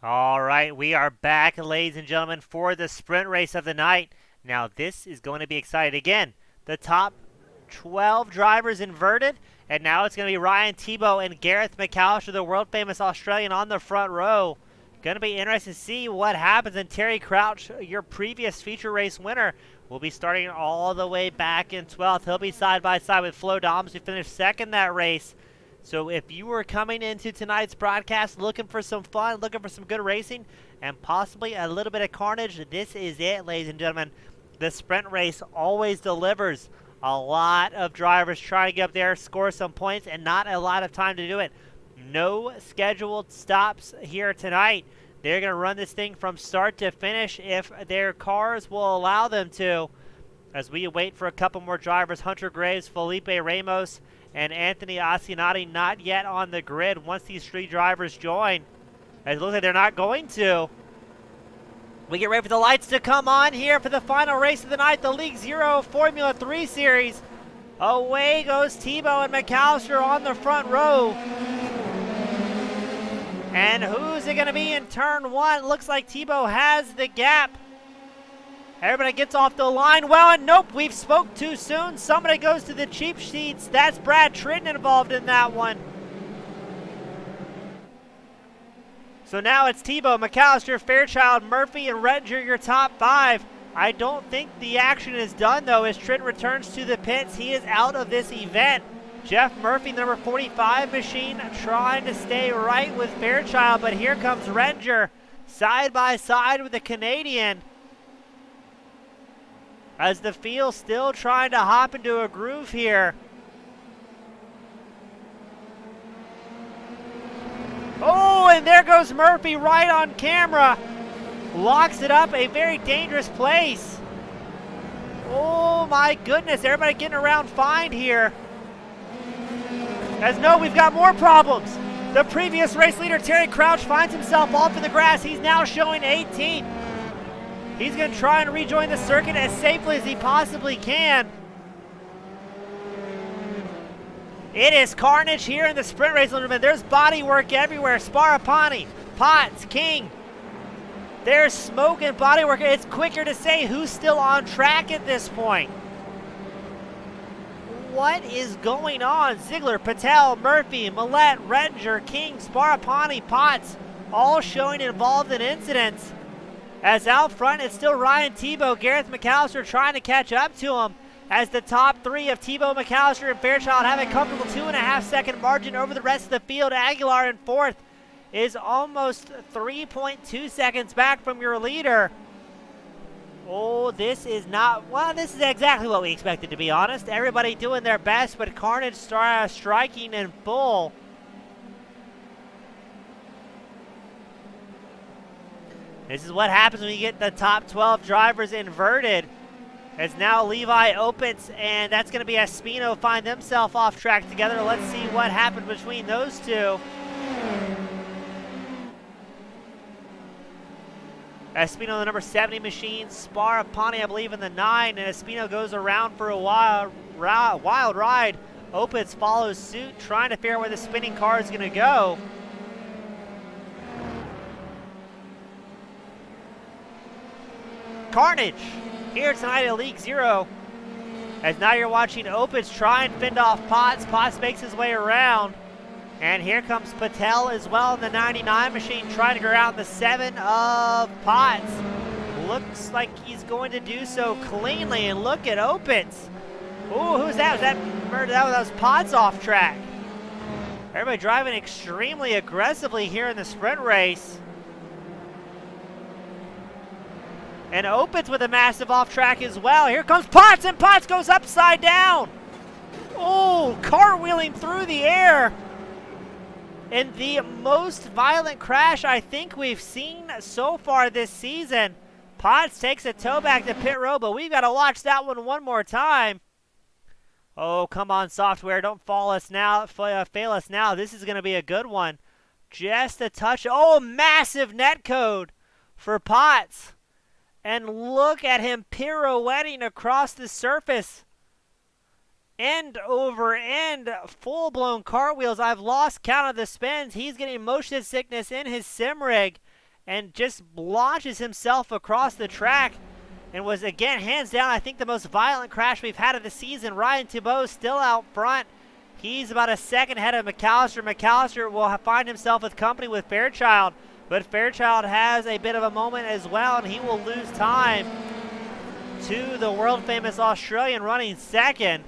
All right, we are back, ladies and gentlemen, for the sprint race of the night. Now, this is going to be exciting. Again, the top 12 drivers inverted, and now it's going to be Ryan Tebow and Gareth McAllister, the world-famous Australian, on the front row. Going to be interesting to see what happens. And Terry Crouch, your previous feature race winner, will be starting all the way back in 12th. He'll be side by side with Flo Doms, who finished second that race. So if you were coming into tonight's broadcast looking for some fun, looking for some good racing, and possibly a little bit of carnage, this is it, ladies and gentlemen. The sprint race always delivers. A lot of drivers trying to get up there, score some points, and not a lot of time to do it. No scheduled stops here tonight. They're going to run this thing from start to finish if their cars will allow them to. As we wait for a couple more drivers, Hunter Graves, Felipe Ramos, and Anthony Asianati not yet on the grid once these three drivers join. It looks like they're not going to. We get ready for the lights to come on here for the final race of the night, the League Zero Formula 3 Series. Away goes Tebow and McAllister on the front row. And who's it going to be in turn one? Looks like Tebow has the gap. Everybody gets off the line. Well, and nope, we've spoke too soon. Somebody goes to the cheap sheets. That's Brad Tritton involved in that one. So now it's Tebow, McAllister, Fairchild, Murphy, and Rettinger, your top five. I don't think the action is done, though, as Tritton returns to the pits. He is out of this event. Jeff Murphy, number 45 machine, trying to stay right with Fairchild, but here comes Rettinger side by side with the Canadian. As the field still trying to hop into a groove here. Oh, and there goes Murphy right on camera. Locks it up, a very dangerous place. Oh my goodness, everybody getting around fine here. As no, we've got more problems. The previous race leader, Terry Crouch, finds himself off in the grass. He's now showing 18th. He's going to try and rejoin the circuit as safely as he possibly can. It is carnage here in the sprint race. There's body work everywhere. Sparapani, Potts, King. There's smoke and body work. It's quicker to say who's still on track at this point. What is going on? Ziegler, Patel, Murphy, Millette, Rettinger, King, Sparapani, Potts, all showing involved in incidents. As out front, it's still Ryan Tebow, Gareth McAllister trying to catch up to him. As the top three of Tebow, McAllister, and Fairchild have a comfortable 2.5 second margin over the rest of the field. Aguilar in fourth is almost 3.2 seconds back from your leader. Oh, this is not, well, this is exactly what we expected, to be honest. Everybody doing their best, but carnage striking in full. This is what happens when you get the top 12 drivers inverted. As now Levi Opitz, and that's going to be Espino, find themselves off track together. Let's see what happened between those two. Espino, the number 70 machine, Sparapani, I believe, in the 9, and Espino goes around for a wild ride. Opitz follows suit, trying to figure out where the spinning car is going to go. Carnage here tonight at League Zero. As now you're watching Opitz try and fend off Potts. Potts makes his way around. And here comes Patel as well in the 99 machine, trying to go around the 7 of Potts. Looks like he's going to do so cleanly. And look at Opitz. Ooh, who's that? That was Potts off track. Everybody driving extremely aggressively here in the sprint race. And Opitz with a massive off track as well. Here comes Potts, and Potts goes upside down. Oh, cartwheeling through the air. And the most violent crash I think we've seen so far this season. Potts takes a tow back to pit road, but we've got to watch that one more time. Oh, come on, software. Don't fail us now. This is going to be a good one. Just a touch. Oh, massive net code for Potts. And look at him pirouetting across the surface. End over end, full-blown cartwheels. I've lost count of the spins. He's getting motion sickness in his sim rig and just launches himself across the track and was, again, hands down, I think the most violent crash we've had of the season. Ryan Tebow still out front. He's about a second ahead of McAllister. McAllister will find himself with company with Fairchild, but Fairchild has a bit of a moment as well, and he will lose time to the world-famous Australian running second.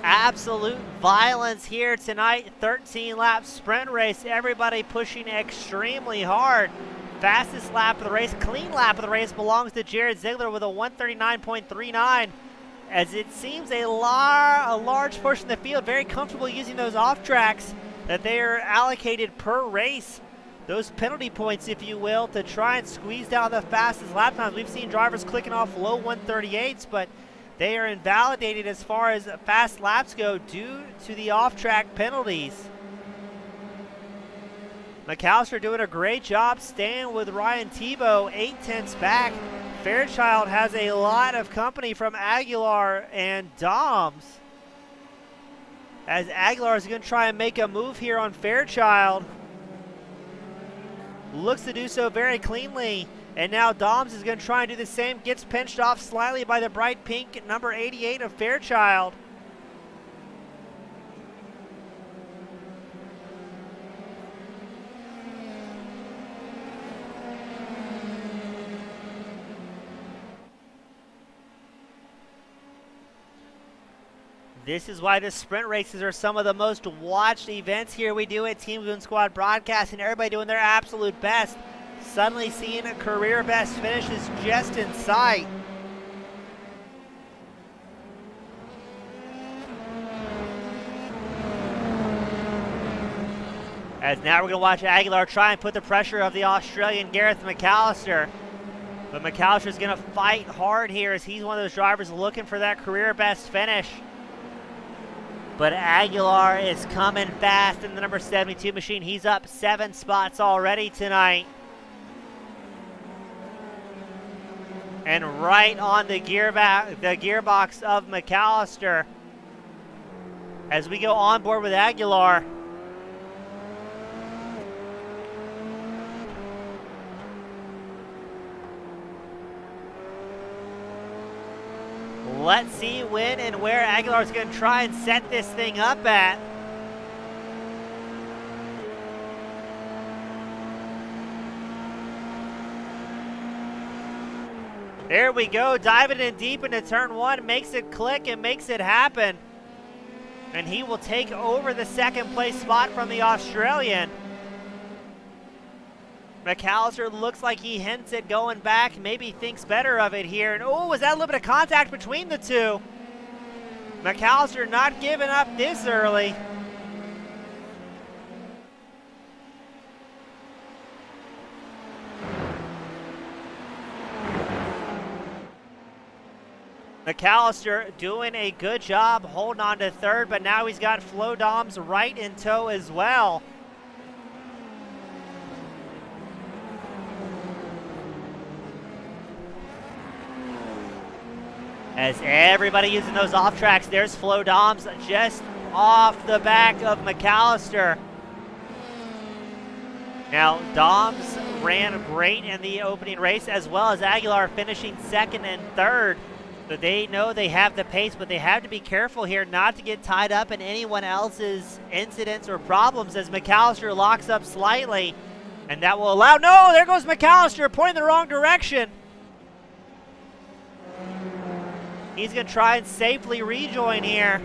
Absolute violence here tonight. 13-lap sprint race. Everybody pushing extremely hard. Fastest lap of the race, clean lap of the race belongs to Jared Ziegler with a 139.39. As it seems a large portion of the field very comfortable using those off tracks that they are allocated per race. Those penalty points, if you will, to try and squeeze down the fastest lap times. We've seen drivers clicking off low 138s, but they are invalidated as far as fast laps go due to the off-track penalties. McAllister doing a great job staying with Ryan Tebow, 8/10 back. Fairchild has a lot of company from Aguilar and Doms, as Aguilar is going to try and make a move here on Fairchild. Looks to do so very cleanly. And now Doms is going to try and do the same. Gets pinched off slightly by the bright pink number 88 of Fairchild. This is why the sprint races are some of the most watched events here we do at Team Goon Squad Broadcasting. Everybody doing their absolute best. Suddenly seeing a career best finish is just in sight. As now we're going to watch Aguilar try and put the pressure of the Australian Gareth McAllister. But McAllister is going to fight hard here as he's one of those drivers looking for that career best finish. But Aguilar is coming fast in the number 72 machine. He's up 7 spots already tonight. And right on the gearbox of McAllister as we go on board with Aguilar. Let's see when and where Aguilar is going to try and set this thing up at. There we go, diving in deep into turn 1, makes it click and makes it happen. And he will take over the second place spot from the Australian. McAllister looks like he hints at going back, maybe thinks better of it here. And oh, was that a little bit of contact between the two? McAllister not giving up this early. McAllister doing a good job holding on to third, but now he's got Flo Doms right in tow as well. As everybody using those off tracks, there's Flo Doms just off the back of McAllister. Now, Doms ran great in the opening race, as well as Aguilar finishing second and third. So they know they have the pace, but they have to be careful here not to get tied up in anyone else's incidents or problems as McAllister locks up slightly. And that will allow, no, there goes McAllister pointing the wrong direction. He's going to try and safely rejoin here.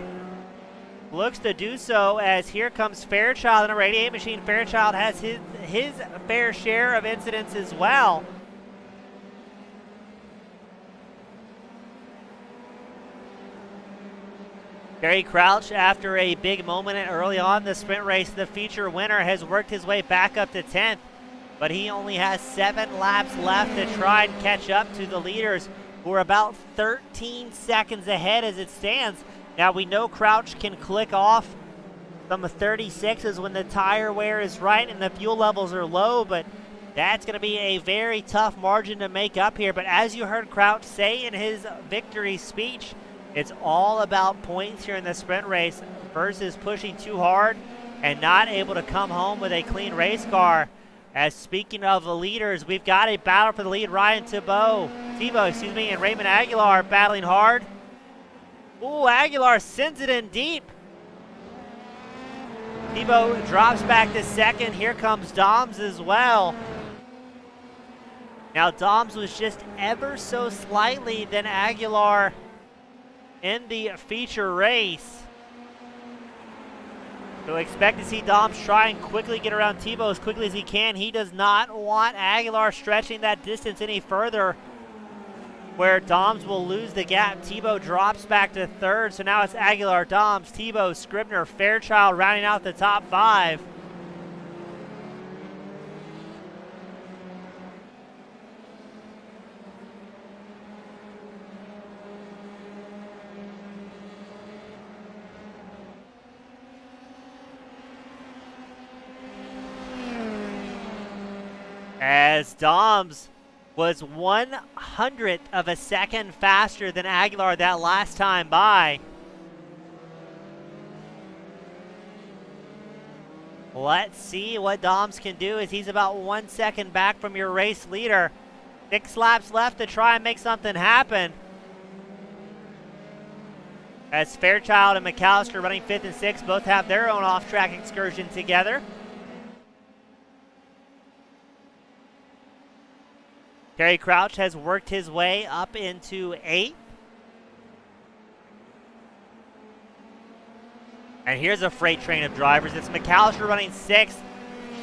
Looks to do so as here comes Fairchild, the number 88 machine. Fairchild has his fair share of incidents as well. Barry Crouch, after a big moment early on the sprint race, the feature winner, has worked his way back up to 10th, but he only has 7 laps left to try and catch up to the leaders, who are about 13 seconds ahead as it stands. Now we know Crouch can click off some 36s when the tire wear is right and the fuel levels are low, but That's going to be a very tough margin to make up here. But as you heard Crouch say in his victory speech, it's all about points here in the sprint race versus pushing too hard and not able to come home with a clean race car. As speaking of the leaders, we've got a battle for the lead. Tebow, and Raymond Aguilar battling hard. Ooh, Aguilar sends it in deep. Tebow drops back to second. Here comes Doms as well. Now Doms was just ever so slightly than Aguilar in the feature race. So expect to see Doms try and quickly get around Tebow as quickly as he can. He does not want Aguilar stretching that distance any further, where Doms will lose the gap. Tebow drops back to third, so now it's Aguilar, Doms, Tebow, Scribner, Fairchild rounding out the top 5. As Doms was 1/100th of a second faster than Aguilar that last time by. Let's see what Doms can do, as he's about 1 second back from your race leader. 6 laps left to try and make something happen. As Fairchild and McAllister running 5th and 6th both have their own off-track excursion together. Terry Crouch has worked his way up into 8th. And here's a freight train of drivers. It's McAllister running 6th,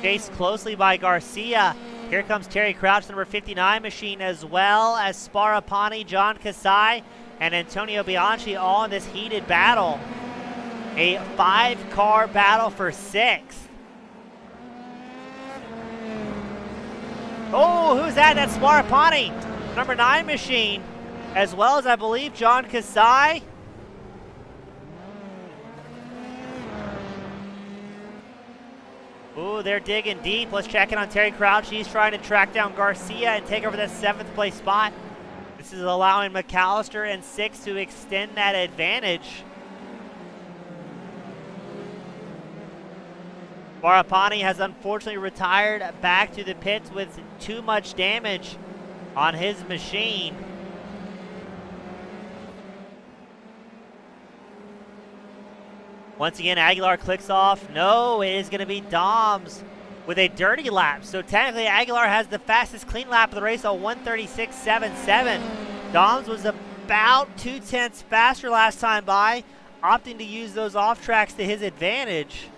chased closely by Garcia. Here comes Terry Crouch, the number 59 machine, as well as Sparapani, John Kasai, and Antonio Bianchi, all in this heated battle. A 5-car battle for 6th. Oh, who's that? That's Sparapani, number 9 machine, as well as, I believe, John Kasai. Ooh, they're digging deep. Let's check in on Terry Crouch. He's trying to track down Garcia and take over the 7th place spot. This is allowing McAllister and 6 to extend that advantage. Sparapani has unfortunately retired back to the pits with too much damage on his machine. Once again, Aguilar clicks off. No, it is going to be Doms with a dirty lap. So technically, Aguilar has the fastest clean lap of the race, a 1:36.77. Doms was about 0.2 faster last time by, opting to use those off tracks to his advantage.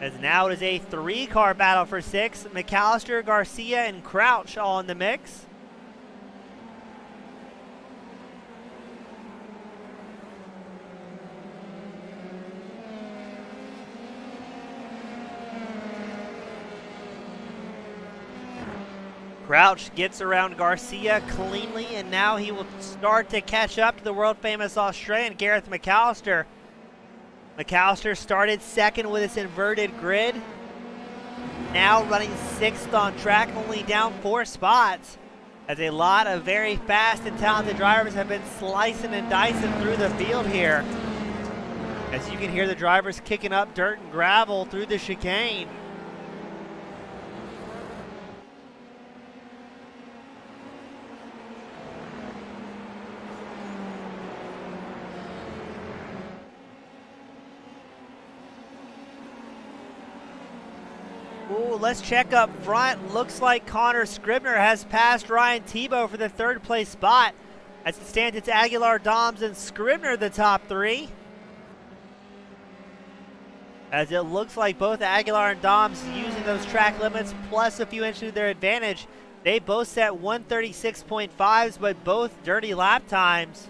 As now it is a 3-car battle for 6. McAllister, Garcia, and Crouch all in the mix. Crouch gets around Garcia cleanly, and now he will start to catch up to the world-famous Australian Gareth McAllister. McAllister started 2nd with his inverted grid, now running 6th on track, only down 4 spots, as a lot of very fast and talented drivers have been slicing and dicing through the field here. As you can hear the drivers kicking up dirt and gravel through the chicane. Ooh, let's check up front. Looks like Connor Scribner has passed Ryan Tebow for the 3rd place spot. As it stands, it's Aguilar, Doms, and Scribner the top 3. As it looks like both Aguilar and Doms using those track limits plus a few inches to their advantage. They both set 1:36.5s, but both dirty lap times.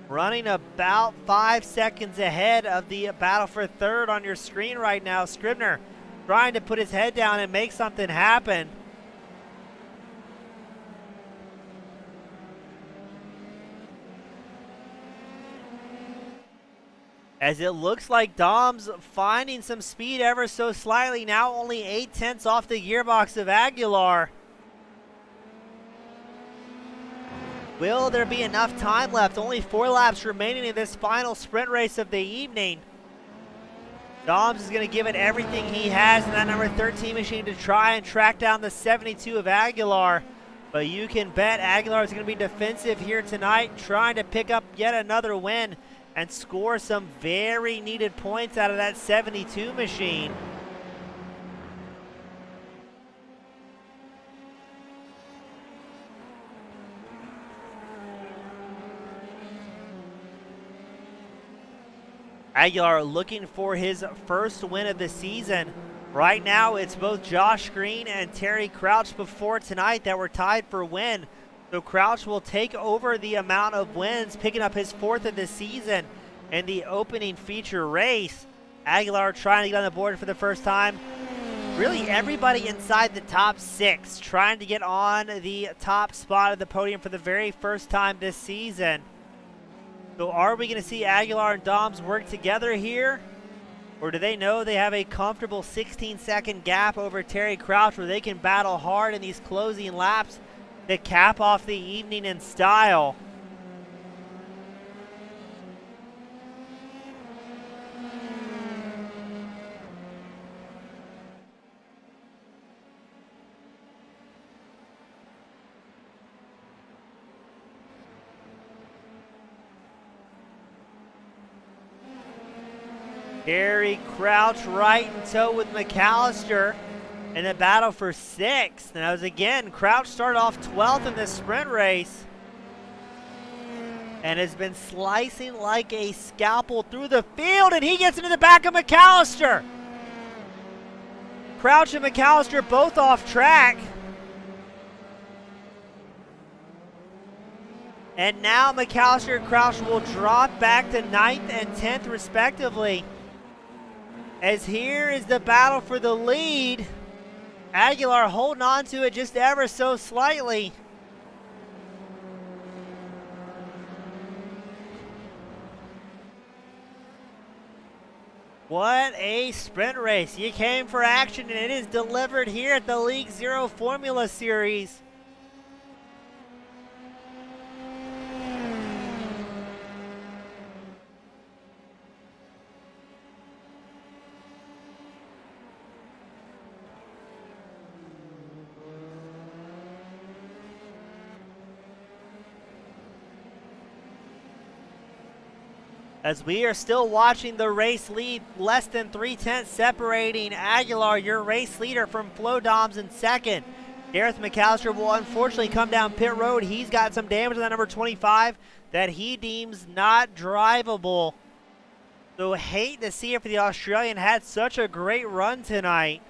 Running about 5 seconds ahead of the battle for 3rd on your screen right now. Scribner trying to put his head down and make something happen. as it looks like Dom's finding some speed ever so slightly, now only 0.8 off the gearbox of Aguilar. Will there be enough time left? Only 4 laps remaining in this final sprint race of the evening. Doms is going to give it everything he has in that number 13 machine to try and track down the 72 of Aguilar. But you can bet Aguilar is going to be defensive here tonight, trying to pick up yet another win and score some very needed points out of that 72 machine. Aguilar looking for his first win of the season. Right now, it's both Josh Green and Terry Crouch before tonight that were tied for win. So Crouch will take over the amount of wins, picking up his 4th of the season in the opening feature race. Aguilar trying to get on the board for the first time. Really everybody inside the top 6 trying to get on the top spot of the podium for the very first time this season. So are we going to see Aguilar and Doms work together here? Or do they know they have a comfortable 16-second gap over Terry Crouch where they can battle hard in these closing laps to cap off the evening in style? Terry Crouch right in tow with McAllister in the battle for 6th. And as again, Crouch started off 12th in this sprint race and has been slicing like a scalpel through the field, and he gets into the back of McAllister. Crouch and McAllister both off track. And now McAllister and Crouch will drop back to 9th and 10th respectively. As here is the battle for the lead. Aguilar holding on to it just ever so slightly. What a sprint race. You came for action and it is delivered here at the League Zero Formula Series. As we are still watching the race lead, less than 3/10 separating Aguilar, your race leader, from Flo Doms in 2nd. Gareth McAllister will unfortunately come down pit road. He's got some damage on that number 25 that he deems not drivable. So hate to see it for the Australian. Had such a great run tonight.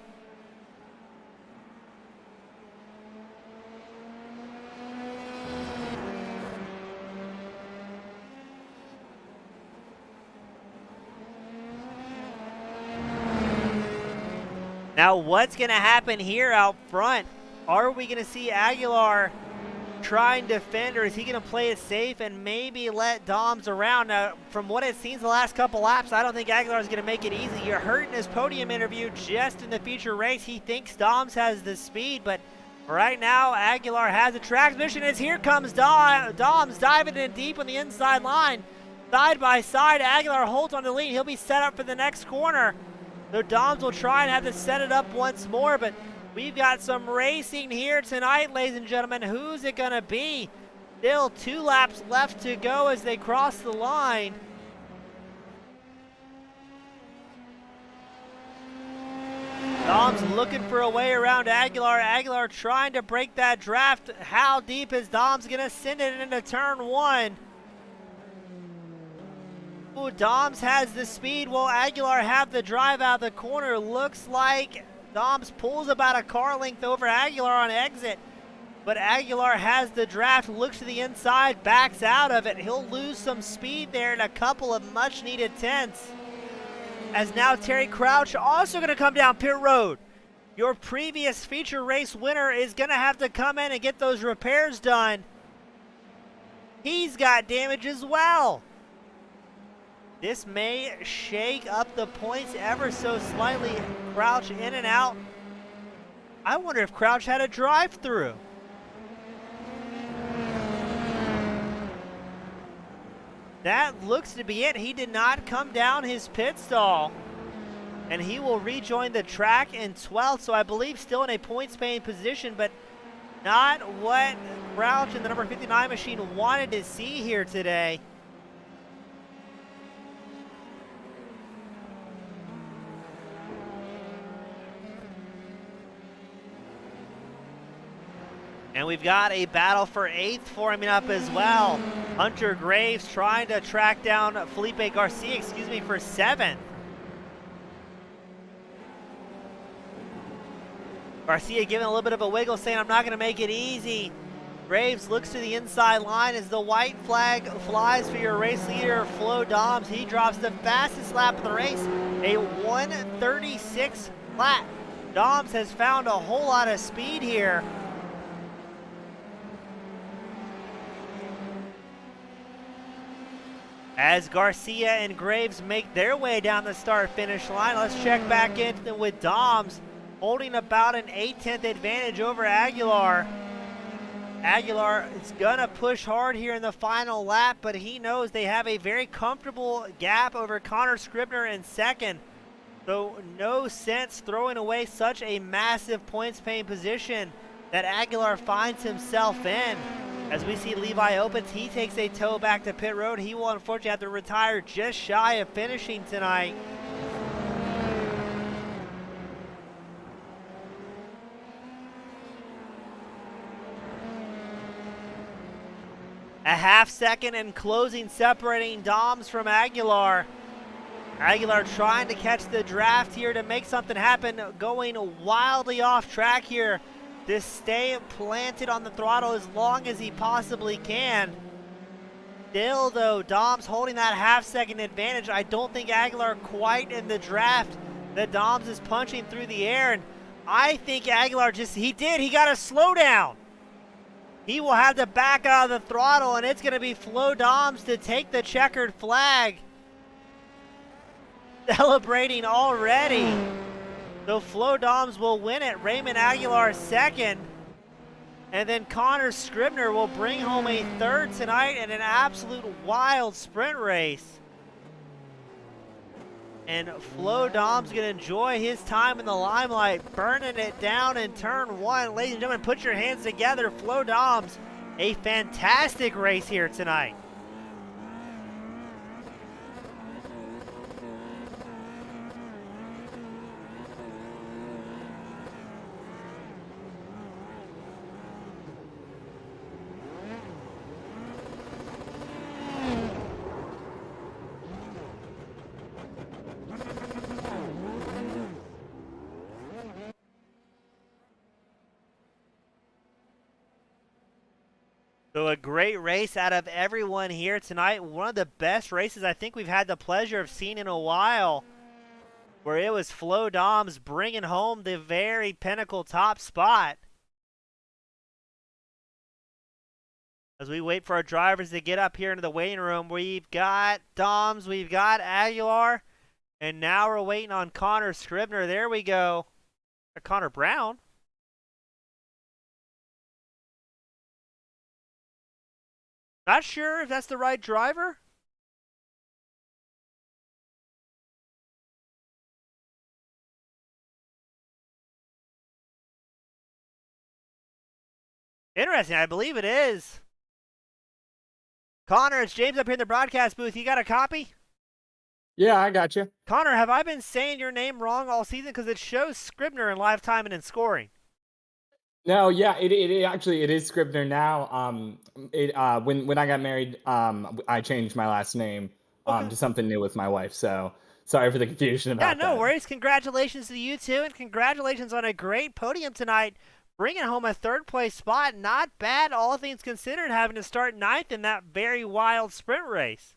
Now what's going to happen here out front? Are we going to see Aguilar try and defend, or is he going to play it safe and maybe let Doms around? Now, from what it seems the last couple laps, I don't think Aguilar is going to make it easy. You heard in his podium interview just in the feature race, he thinks Doms has the speed, but right now Aguilar has a track mission as here comes Doms diving in deep on the inside line. Side by side, Aguilar holds on the lead. He'll be set up for the next corner. So Doms will try and have to set it up once more, but we've got some racing here tonight, ladies and gentlemen. Who's it going to be? Still 2 laps left to go as they cross the line. Doms looking for a way around Aguilar. Aguilar trying to break that draft. How deep is Doms going to send it into turn 1? Ooh, Doms has the speed. Will Aguilar have the drive out the corner? Looks like Doms pulls about a car length over Aguilar on exit. But Aguilar has the draft, looks to the inside, backs out of it. He'll lose some speed there in a couple of much needed tenths. As now Terry Crouch also going to come down pit road. Your previous feature race winner is going to have to come in and get those repairs done. He's got damage as well. This may shake up the points ever so slightly. Crouch in and out. I wonder if Crouch had a drive-through. That looks to be it. He did not come down his pit stall. And he will rejoin the track in 12th, so I believe still in a points-paying position, but not what Crouch and the number 59 machine wanted to see here today. And we've got a battle for 8th forming up as well. Hunter Graves trying to track down Felipe Garcia, for 7th. Garcia giving a little bit of a wiggle, saying, I'm not going to make it easy. Graves looks to the inside line as the white flag flies for your race leader, Flo Doms. He drops the fastest lap of the race, a 1:36 lap. Doms has found a whole lot of speed here. As Garcia and Graves make their way down the start-finish line, let's check back in with Doms, holding about an 8/10 advantage over Aguilar. Aguilar is gonna push hard here in the final lap, but he knows they have a very comfortable gap over Connor Scribner in 2nd. So no sense throwing away such a massive points-paying position that Aguilar finds himself in. As we see Levi Opitz, he takes a tow back to pit road. He will unfortunately have to retire just shy of finishing tonight. A half-second and closing separating Doms from Aguilar. Aguilar trying to catch the draft here to make something happen, going wildly off track here to stay planted on the throttle as long as he possibly can. Still though, Doms holding that half-second advantage. I don't think Aguilar quite in the draft that Doms is punching through the air, and I think Aguilar he got a slowdown. He will have to back out of the throttle, and it's going to be Flo Doms to take the checkered flag. Celebrating already. So Flo Doms will win it. Raymond Aguilar 2nd. And then Connor Scribner will bring home a 3rd tonight in an absolute wild sprint race. And Flo Doms going to enjoy his time in the limelight, burning it down in turn 1. Ladies and gentlemen, put your hands together. Flo Doms, a fantastic race here tonight. So a great race out of everyone here tonight. One of the best races I think we've had the pleasure of seeing in a while, where it was Flo Doms bringing home the very pinnacle top spot. As we wait for our drivers to get up here into the waiting room, we've got Doms, we've got Aguilar, and now we're waiting on Connor Scribner. There we go. Connor Brown. Not sure if that's the right driver. Interesting, I believe it is. Connor, it's James up here in the broadcast booth. You got a copy? Yeah, I got you. Connor, have I been saying your name wrong all season? Because it shows Scribner in live time and in scoring. No, yeah, it actually is Scribner now. When I got married, I changed my last name to something new with my wife. So sorry for the confusion about that. Yeah, no worries. Congratulations to you two, and congratulations on a great podium tonight, bringing home a 3rd place spot. Not bad, all things considered, having to start 9th in that very wild sprint race.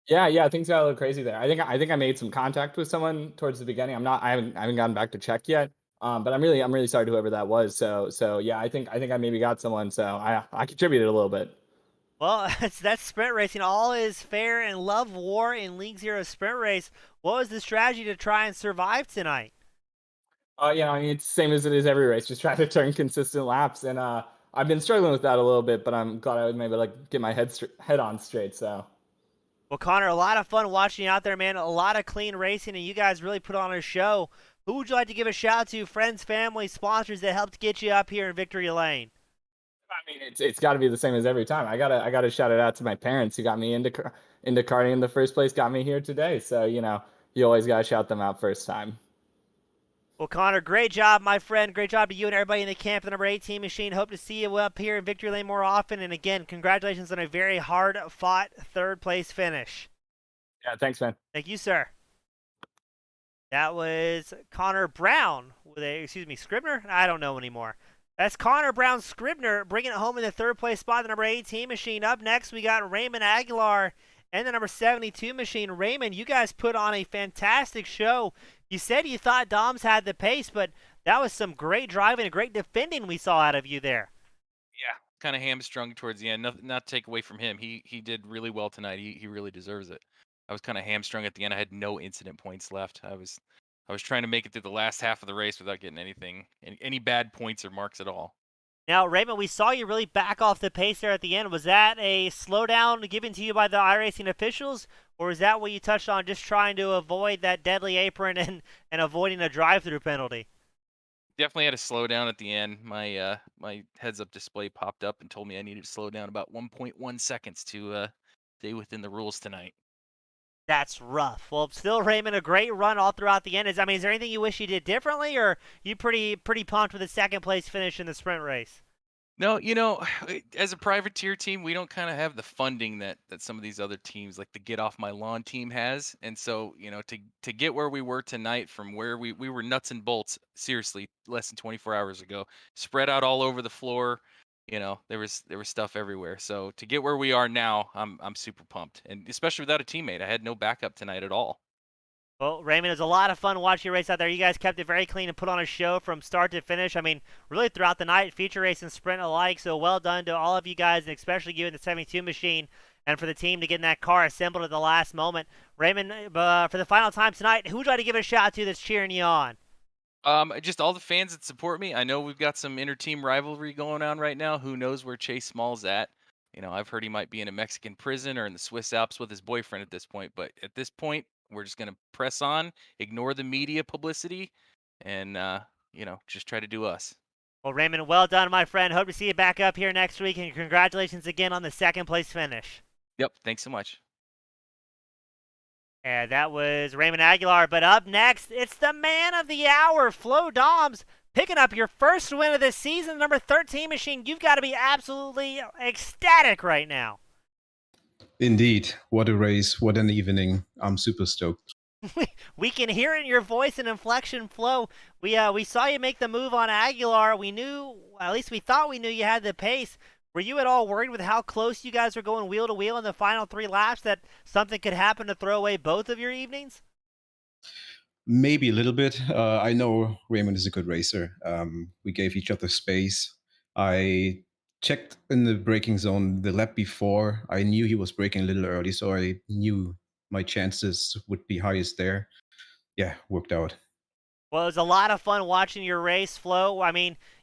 Yeah, things got a little crazy there. I think I made some contact with someone towards the beginning. I haven't gotten back to check yet. But I'm really sorry to whoever that was. So yeah, I think I maybe got someone. So I contributed a little bit. Well, that's sprint racing. All is fair and love war in League Zero sprint race. What was the strategy to try and survive tonight? Yeah, I mean, it's the same as it is every race. Just try to turn consistent laps, and I've been struggling with that a little bit, but I'm glad I was maybe like get my head on straight. So Well, Connor, a lot of fun watching you out there, man. A lot of clean racing, and you guys really put on a show. Who would you like to give a shout out to? Friends, family, sponsors that helped get you up here in Victory Lane. I mean, it's got to be the same as every time. I gotta shout it out to my parents who got me into karting in the first place, got me here today. So you always gotta shout them out first time. Well, Connor, great job, my friend. Great job to you and everybody in the camp, the number 18 machine. Hope to see you up here in Victory Lane more often. And again, congratulations on a very hard-fought third-place finish. Yeah, thanks, man. Thank you, sir. That was Connor Brown with Scribner? I don't know anymore. That's Connor Brown Scribner bringing it home in the third place spot, the number 18 machine. Up next, we got Raymond Aguilar and the number 72 machine. Raymond, you guys put on a fantastic show. You said you thought Doms had the pace, but that was some great driving and great defending we saw out of you there. Yeah, kind of hamstrung towards the end. Not to take away from him. He did really well tonight. He really deserves it. I was kind of hamstrung at the end. I had no incident points left. I was trying to make it through the last half of the race without getting any bad points or marks at all. Now, Raymond, we saw you really back off the pace there at the end. Was that a slowdown given to you by the iRacing officials, or is that what you touched on, just trying to avoid that deadly apron and avoiding a drive-through penalty? Definitely had to slow down at the end. My heads-up display popped up and told me I needed to slow down about 1.1 seconds to stay within the rules tonight. That's rough. Well, still, Raymond, a great run all throughout the end. Is there anything you wish you did differently, or you pretty pumped with a second place finish in the sprint race? No, as a privateer team, we don't kind of have the funding that some of these other teams, like the Get Off My Lawn team, has. And so, to get where we were tonight from where we were nuts and bolts, seriously, less than 24 hours ago, spread out all over the floor. There was stuff everywhere. So to get where we are now, I'm super pumped, and especially without a teammate, I had no backup tonight at all. Well, Raymond, it was a lot of fun watching you race out there. You guys kept it very clean and put on a show from start to finish. Really throughout the night, feature race and sprint alike. So well done to all of you guys, and especially you in the 72 machine, and for the team to get in that car assembled at the last moment. Raymond, for the final time tonight, who would you like to give a shout out to that's cheering you on? Just all the fans that support me. I know we've got some inter-team rivalry going on right now. Who knows where Chase Small's at? I've heard he might be in a Mexican prison or in the Swiss Alps with his boyfriend at this point. But at this point, we're just gonna press on, ignore the media publicity, and just try to do us. Well, Raymond, well done, my friend. Hope to see you back up here next week, and congratulations again on the second place finish. Yep. Thanks so much. And that was Raymond Aguilar. But up next, it's the man of the hour, Flo Doms, picking up your first win of the season, number 13 machine. You've got to be absolutely ecstatic right now. Indeed. What a race. What an evening. I'm super stoked. We can hear it in your voice and inflection, Flo. We saw you make the move on Aguilar. We knew, at least we thought we knew you had the pace. Were you at all worried with how close you guys were going wheel to wheel in the final 3 laps that something could happen to throw away both of your evenings? Maybe a little bit. I know Raymond is a good racer. We gave each other space. I checked in the braking zone the lap before. I knew he was braking a little early, so I knew my chances would be highest there. Yeah, worked out. Well, it was a lot of fun watching your race, Flo.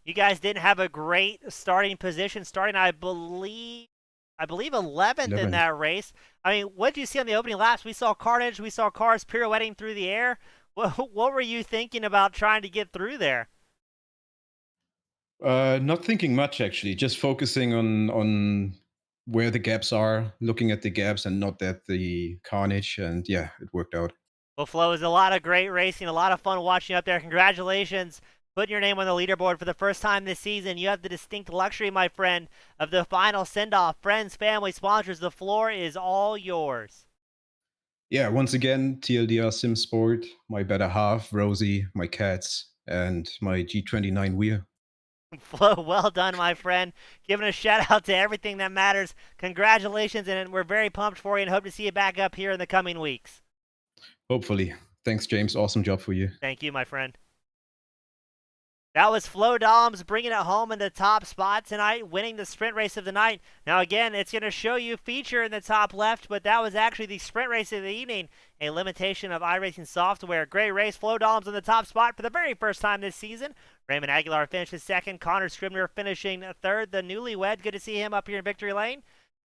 You guys didn't have a great starting position, starting, I believe 11th in that race. What did you see on the opening laps? We saw carnage. We saw cars pirouetting through the air. What were you thinking about trying to get through there? Not thinking much, actually. Just focusing on where the gaps are, looking at the gaps and not at the carnage. And yeah, it worked out. Well, Flo, it was a lot of great racing, a lot of fun watching you up there. Congratulations, putting your name on the leaderboard for the first time this season. You have the distinct luxury, my friend, of the final send-off. Friends, family, sponsors, the floor is all yours. Yeah, once again, TLDR Sim Sport, my better half, Rosie, my cats, and my G29 wheel. Flo, well done, my friend. Giving a shout out to everything that matters. Congratulations, and we're very pumped for you and hope to see you back up here in the coming weeks. Hopefully. Thanks, James. Awesome job for you. Thank you, my friend. That was Flo Dahms bringing it home in the top spot tonight, winning the sprint race of the night. Now again, it's going to show you feature in the top left, but that was actually the sprint race of the evening, a limitation of iRacing software. Great race. Flo Dahms in the top spot for the very first time this season. Raymond Aguilar finishes second. Connor Scribner finishing third. The newlywed, good to see him up here in victory lane.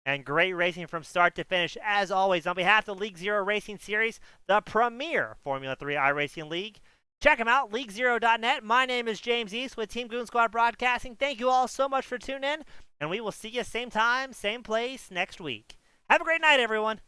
And great racing from start to finish, as always. On behalf of the League Zero Racing Series, the premier Formula 3 iRacing League, check them out, leaguezero.net. My name is James East with Team Goon Squad Broadcasting. Thank you all so much for tuning in, and we will see you same time, same place next week. Have a great night, everyone.